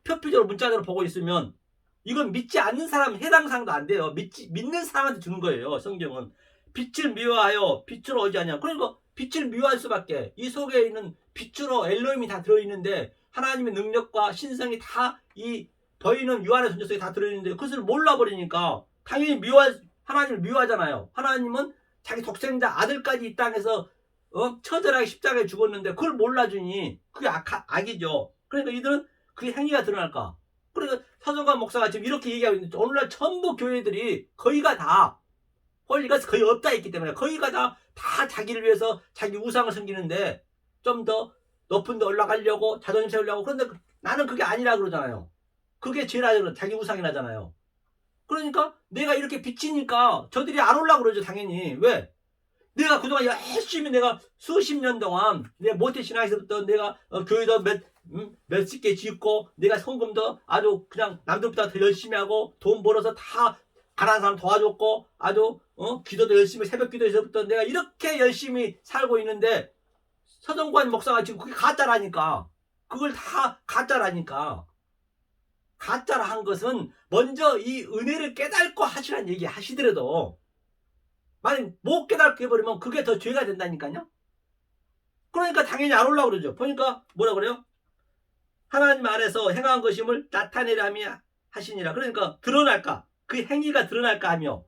[SPEAKER 1] 표피적으로 문자적으로 보고 있으면 이건 믿지 않는 사람 해당 사항도 안 돼요. 믿는 사람한테 주는 거예요. 성경은 빛을 미워하여 빛으로 오지 않냐. 그러니까 빛을 미워할 수밖에. 이 속에 있는 빛으로 엘로힘이 다 들어있는데 하나님의 능력과 신성이 다 이 보이는 유한의 존재 속에 다 들어있는데 그것을 몰라버리니까 당연히 하나님을 미워하잖아요. 하나님은 자기 독생자 아들까지 이 땅에서 처절하게 십자가에 죽었는데 그걸 몰라주니 그게 악이죠. 그러니까 이들은 그게 행위가 드러날까. 그러니까 서정관 목사가 지금 이렇게 얘기하고 있는데 오늘날 전부 교회들이 거의가 다 홀리가 거의 없다 했기 때문에 거의가 다 자기를 위해서 자기 우상을 섬기는데 좀 더 높은 데 올라가려고 자존심 세우려고. 그런데 나는 그게 아니라 그러잖아요. 그게 죄라 자기 우상이라잖아요. 그러니까 내가 이렇게 비치니까 저들이 안 올라고 그러죠. 당연히. 왜? 내가 그동안 열심히 내가 수십 년 동안 내가 모태신앙에서부터 내가 교회도 몇십 개 짓고 내가 성금도 아주 그냥 남들보다 더 열심히 하고 돈 벌어서 다 가난한 사람 도와줬고 아주 기도도 열심히 새벽 기도에서부터 내가 이렇게 열심히 살고 있는데 서정관 목사가 지금 그게 가짜라니까. 그걸 다 가짜라니까. 가짜라 한 것은 먼저 이 은혜를 깨닫고 하시라는 얘기 하시더라도 만약 못 깨닫게 해버리면 그게 더 죄가 된다니까요. 그러니까 당연히 안 올라오고 그러죠. 보니까 뭐라 그래요? 하나님 안에서 행한 것임을 나타내라며 하시니라. 그러니까 드러날까? 그 행위가 드러날까 하며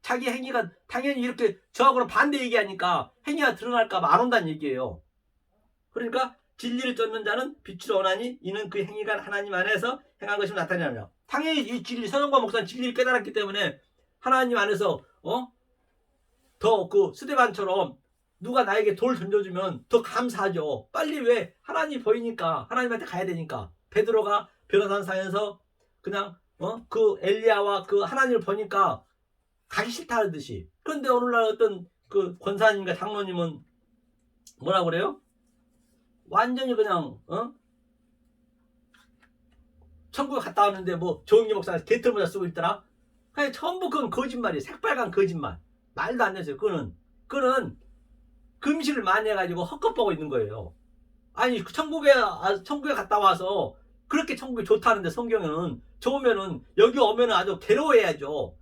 [SPEAKER 1] 자기 행위가 당연히 이렇게 저하고는 반대 얘기하니까 행위가 드러날까 봐 안 온다는 얘기예요. 그러니까 진리를 쫓는 자는 빛으로 오나니 이는 그 행위가 하나님 안에서 행한 것임을 나타내라며. 당연히 이 진리, 서정관 목사는 진리를 깨달았기 때문에 하나님 안에서 더 그 스데반처럼 누가 나에게 돌 던져주면 더 감사하죠. 빨리 왜? 하나님 보이니까 하나님한테 가야 되니까. 베드로가 변호산상에서 그냥 그 엘리야와 그 하나님을 보니까 가기 싫다 하듯이. 그런데 오늘날 어떤 그 권사님과 장로님은 뭐라 그래요? 완전히 그냥 천국에 갔다 왔는데 뭐 조은기 목사가 개털 모자 쓰고 있더라. 그냥 전부 그건 거짓말이에요. 새빨간 거짓말. 말도 안 되죠. 그거는 금식을 많이 해가지고 헛것 보고 있는 거예요. 아니 천국에 갔다 와서 그렇게 천국이 좋다는데 성경에는 좋으면은 여기 오면은 아주 괴로워해야죠.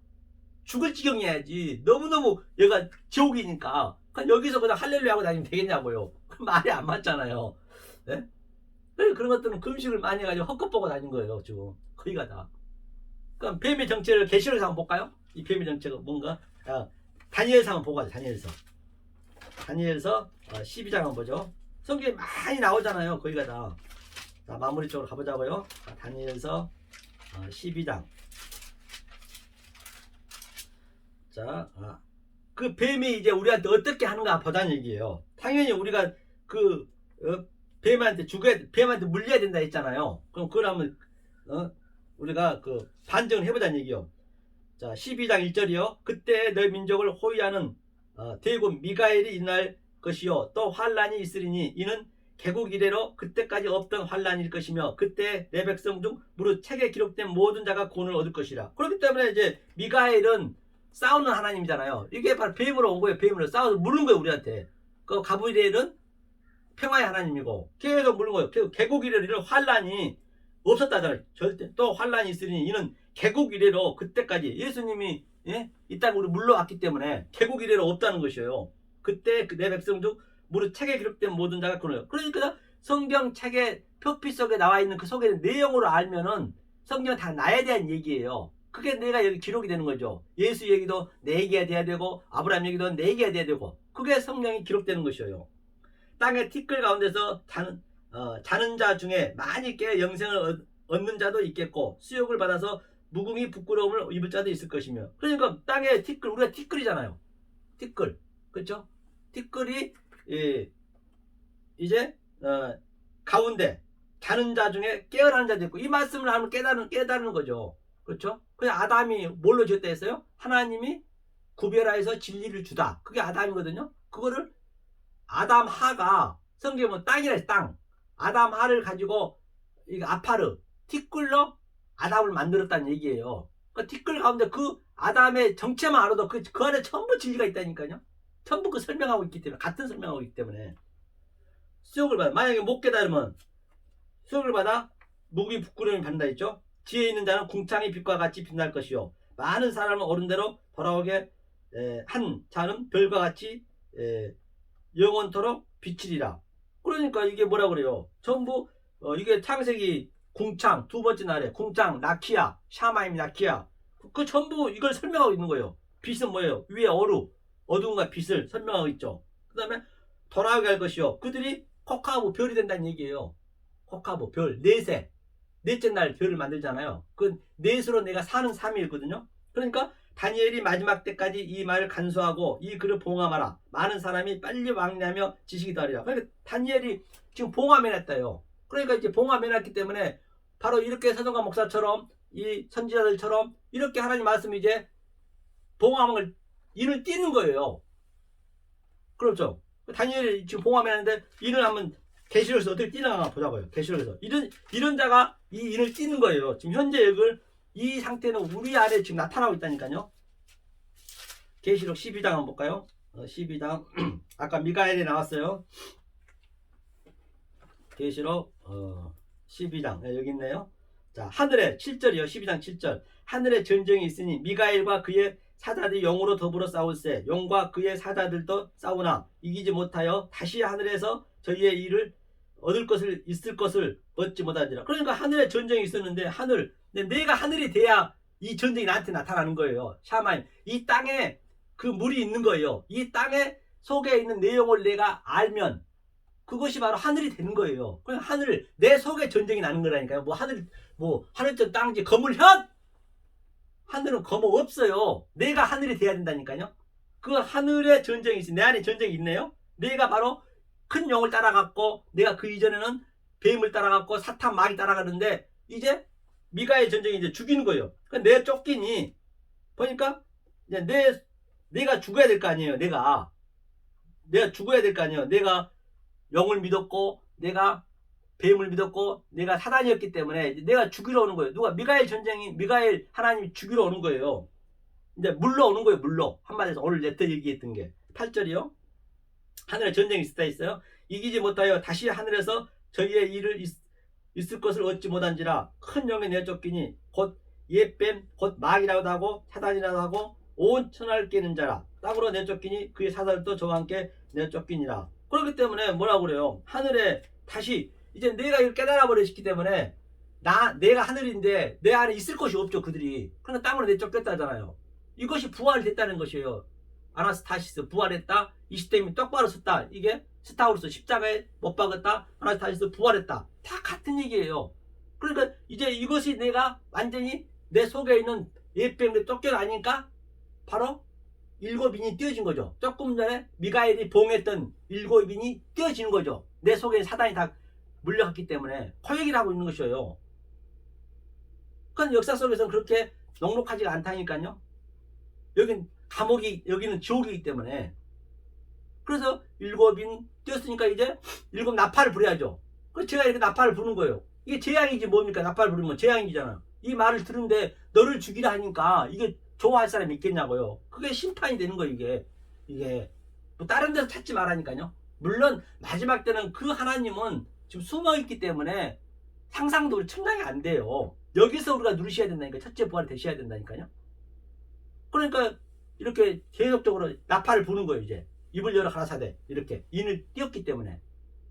[SPEAKER 1] 죽을 지경이어야지. 너무너무 얘가 지옥이니까 그냥 여기서 그냥 할렐루야 하고 다니면 되겠냐고요. 말이 안 맞잖아요. 네? 그런 것들은 금식을 많이 해가지고 헛것 보고 다닌 거예요. 지금 거의가 다. 그럼 뱀의 정체를 계시록에서 한번 볼까요? 이 뱀의 정체가 뭔가 다니엘서 한번 보고 가자. 다니엘서 다니엘서 12장 한번 보죠. 성경에 많이 나오잖아요. 거기가 다. 자, 마무리 쪽으로 가보자고요. 다니엘서 12장. 자, 그 뱀이 이제 우리한테 어떻게 하는가 보자는 얘기예요. 당연히 우리가 그 뱀한테 뱀한테 물려야 된다 했잖아요. 그럼 그걸 한번 우리가 그 반증을 해보자는 얘기요. 자, 12장 1절이요. 그때 너희 민족을 호위하는 대군 미가엘이 일어날 것이요 또 환란이 있으리니 이는 개국 이래로 그때까지 없던 환란일 것이며 그때 내 백성 중 무릇 책에 기록된 모든 자가 구원을 얻을 것이라. 그렇기 때문에 이제 미가엘은 싸우는 하나님이잖아요. 이게 바로 뱀으로 온 거예요. 뱀으로 싸워서 물은 거예요 우리한테. 그 가브리엘은 평화의 하나님이고 계속 물은 거예요. 개국 이래로 환란이 없었다잖아요. 절대. 또 환란이 있으니 이는 개국 이래로 그때까지 예수님이 이 땅에 우리 물러왔기 때문에 개국 이래로 없다는 것이에요. 그때 내 백성 중 무릇 책에 기록된 모든 자가 그러요. 그러니까 성경 책에 표피 속에 나와 있는 그 속에 내용으로 알면은 성경 다 나에 대한 얘기예요. 그게 내가 여기 기록이 되는 거죠. 예수 얘기도 내 얘기가 돼야 되고 아브라함 얘기도 내 얘기가 돼야 되고 그게 성경이 기록되는 것이에요. 땅의 티끌 가운데서 자는 자 중에 많이 깨 영생을 얻는 자도 있겠고 수욕을 받아서 무궁히 부끄러움을 입을 자도 있을 것이며. 그러니까 땅의 티끌, 우리가 티끌이잖아요. 티끌, 그렇죠? 티끌이 이제 가운데 자는 자 중에 깨어나는 자도 있고 이 말씀을 하면 깨달는 거죠. 그렇죠? 그래서 아담이 뭘로 지었다 했어요? 하나님이 구별하여서 진리를 주다. 그게 아담이거든요. 그거를 아담 하가 성경에 보면 땅이라 해서 땅. 아담 하를 가지고 이거 아파르 티끌로 아담을 만들었다는 얘기예요. 그 티끌 가운데 그 아담의 정체만 알아도 그 안에 전부 진리가 있다니까요. 전부 그 설명하고 있기 때문에 같은 설명하고 있기 때문에 수욕을 받아. 만약에 못 깨달으면 수욕을 받아 무기 부끄러움이 받는다 했죠. 지혜 있는 자는 궁창의 빛과 같이 빛날 것이요 많은 사람은 어른대로 돌아오게 한 자는 별과 같이 영원토록 비치리라. 그러니까 이게 뭐라 그래요? 전부 이게 창세기 궁창 두 번째 날에 궁창 라키아 샤마임 라키아 그 전부 이걸 설명하고 있는 거예요. 빛은 뭐예요? 위에 어두움과 빛을 설명하고 있죠. 그 다음에 돌아오게 할 것이요 그들이 코카보 별이 된다는 얘기예요. 코카보 별 넷째 날 별을 만들잖아요. 그 넷으로 내가 사는 3일거든요. 그러니까 다니엘이 마지막 때까지 이 말을 간수하고 이 글을 봉함하라. 많은 사람이 빨리 왕래하며 지식이 더하리라. 그러니까 다니엘이 지금 봉함해놨다요. 그러니까 이제 봉함해놨기 때문에 바로 이렇게 서정관 목사처럼 이 선지자들처럼 이렇게 하나님 말씀이 이제 봉함을 인을 띄는 거예요. 그렇죠. 다니엘이 지금 봉함해놨는데 인을 한번 계시록에서 어떻게 띄나 보자고요. 계시록에서 이런 자가 이 인을 띄는 거예요. 지금 현재 역을 이 상태는 우리 안에 지금 나타나고 있다니까요. 계시록 12장 한번 볼까요? 12장 아까 미가엘이 나왔어요. 계시록 12장 여기 있네요. 자, 하늘에 7절이요. 12장 7절 하늘에 전쟁이 있으니 미가엘과 그의 사자들이 영으로 더불어 싸울세 영과 그의 사자들도 싸우나 이기지 못하여 다시 하늘에서 저희의 일을 얻을 것을 있을 것을 얻지 못하니라. 그러니까 하늘에 전쟁이 있었는데 내가 하늘이 돼야 이 전쟁이 나한테 나타나는 거예요. 샤마임 이 땅에 그 물이 있는 거예요. 이 땅에 속에 있는 내용을 내가 알면 그것이 바로 하늘이 되는 거예요. 그냥 내 속에 전쟁이 나는 거라니까요. 하늘전 땅지 거물현 하늘은 거물 없어요. 내가 하늘이 돼야 된다니까요. 그 하늘에 전쟁이 있어. 내 안에 전쟁이 있네요. 내가 바로 큰 용을 따라갔고 내가 그 이전에는 뱀을 따라갔고 사탄 마귀 따라가는데 이제 미가엘 전쟁이 이제 죽이는 거예요. 그러니까 내 쫓기니 보니까 이제 내가 죽어야 될 거 아니에요. 내가 죽어야 될 거 아니에요. 내가 영을 믿었고 내가 뱀을 믿었고 내가 사단이었기 때문에 내가 죽이러 오는 거예요. 미가엘 하나님이 죽이러 오는 거예요. 이제 물러 오는 거예요. 물러. 한마디에서 오늘 내때 얘기했던 게 8절이요. 하늘에 전쟁이 있었다 했어요. 이기지 못하여 다시 하늘에서 저희의 일을 있을 것을 얻지 못한지라 큰 영에 내쫓기니 곧 옛뱀 곧 마귀라고도 하고 사단이라고 하고 온 천하를 깨는 자라 땅으로 내쫓기니 그의 사살도 저와 함께 내쫓기니라. 그렇기 때문에 뭐라고 그래요? 하늘에 다시 이제 내가 이걸 깨달아 버렸기 때문에 내가 하늘인데 내 안에 있을 것이 없죠. 그들이. 그러니까 땅으로 내쫓겼다잖아요. 이것이 부활이 됐다는 것이에요. 아나스타시스 부활했다. 이시스템이 똑바로 섰다. 이게 스타우루스 십자가에 못 박았다. 아나스타시스 부활했다. 다 같은 얘기예요. 그러니까 이제 이것이 내가 완전히 내 속에 있는 예병에 쫓겨나니까 바로 일곱 인이 띄어진 거죠. 조금 전에 미가엘이 봉했던 일곱 인이 띄어지는 거죠. 내 속에 사단이 다 물려갔기 때문에 코얘기를 하고 있는 것이에요. 그건 역사 속에서는 그렇게 녹록하지가 않다니까요. 여긴 감옥이, 여기는 지옥이기 때문에. 그래서 일곱인 띄었으니까 이제 일곱 나팔을 불어야죠. 그래서 제가 이렇게 나팔을 부는 거예요. 이게 재앙이지 뭡니까? 나팔을 부르는 건 재앙이잖아. 이 말을 들은데 너를 죽이라 하니까 이게 좋아할 사람이 있겠냐고요. 그게 심판이 되는 거예요. 이게 뭐 다른 데서 찾지 말라니까요. 물론 마지막 때는 그 하나님은 지금 숨어있기 때문에 상상도 측량이 안 돼요. 여기서 우리가 누리셔야 된다니까. 첫째 부활이 되셔야 된다니까요. 그러니까 이렇게 계속적으로 나팔을 부는 거예요. 이제 입을 열어 가라사대 이렇게 인을 띄었기 때문에.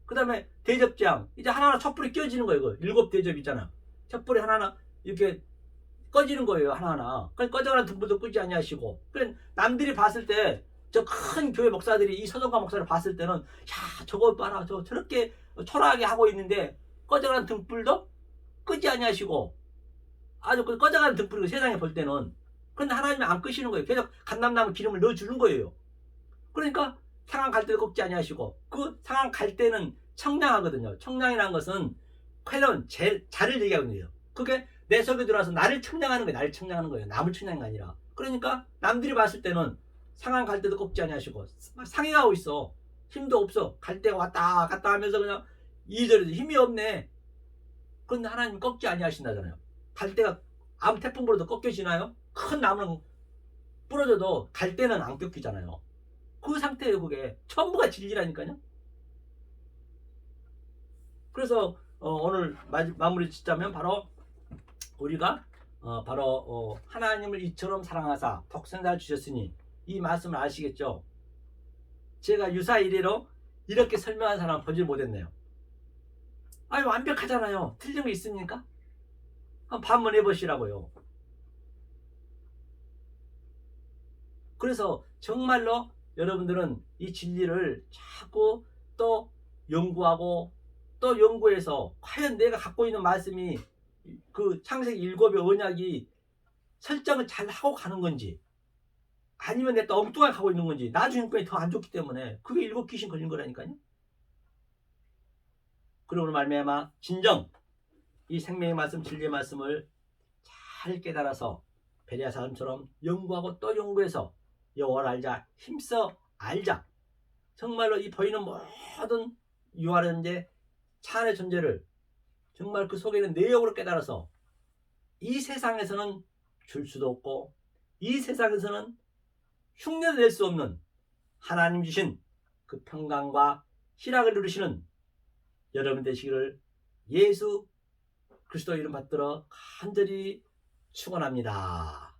[SPEAKER 1] 그 다음에 대접장 이제 하나하나 촛불이 끼워지는 거예요. 그 일곱 대접 있잖아. 촛불이 하나하나 이렇게 꺼지는 거예요. 하나하나. 꺼져가는 등불도 끄지 아니하시고. 그러니까 남들이 봤을 때 저 큰 교회 목사들이 이 서정과 목사를 봤을 때는 야 저거 봐라 저렇게 초라하게 하고 있는데 꺼져가는 등불도 끄지 아니하시고 아주 그 꺼져가는 등불이고 세상에 볼 때는. 그런데 하나님이 안 끄시는 거예요. 계속 감람나무 기름을 넣어주는 거예요. 그러니까 상한 갈 때도 꺾지 아니하시고 그 상한 갈 때는 청량하거든요. 청량이라는 것은 쾌론 자를 얘기하고 있는 거예요. 그게 내 속에 들어와서 나를 청량하는 거예요. 나를 청량하는 거예요. 남을 청량한 게 아니라. 그러니까 남들이 봤을 때는 상한 갈 때도 꺾지 아니하시고 상해가고 있어. 힘도 없어. 갈 때가 왔다 갔다 하면서 그냥 이리저리 힘이 없네. 그런데 하나님 꺾지 아니하신다잖아요. 갈 때가 아무 태풍 불어도 꺾여지나요? 큰 나무는 부러져도 갈 때는 안 꺾이잖아요. 그 상태예요. 그게 전부가 진리라니까요. 그래서 오늘 마무리 짓자면 바로 우리가 바로 하나님을 이처럼 사랑하사 독생자를 주셨으니 이 말씀을 아시겠죠? 제가 유사 이래로 이렇게 설명한 사람 보질 못했네요. 아니 완벽하잖아요. 틀린 거 있습니까? 한번 반문해 보시라고요. 그래서 정말로 여러분들은 이 진리를 자꾸 또 연구하고 또 연구해서 과연 내가 갖고 있는 말씀이 그 창세기 일곱의 언약이 설정을 잘 하고 가는 건지 아니면 내가 엉뚱하게 가고 있는 건지 나중에 형편이 더 안 좋기 때문에 그게 일곱 귀신 걸린 거라니까요. 그러므로 말미암아 진정 이 생명의 말씀 진리의 말씀을 잘 깨달아서 베레아 사람처럼 연구하고 또 연구해서 여호와를 알자 힘써 알자. 정말로 이 보이는 모든 유아련제 차안의 존재를 정말 그 속에 있는 내역으로 깨달아서 이 세상에서는 줄 수도 없고 이 세상에서는 흉내도 낼 수 없는 하나님 주신 그 평강과 희락을 누리시는 여러분 되시기를 예수 그리스도 이름 받들어 간절히 축원합니다.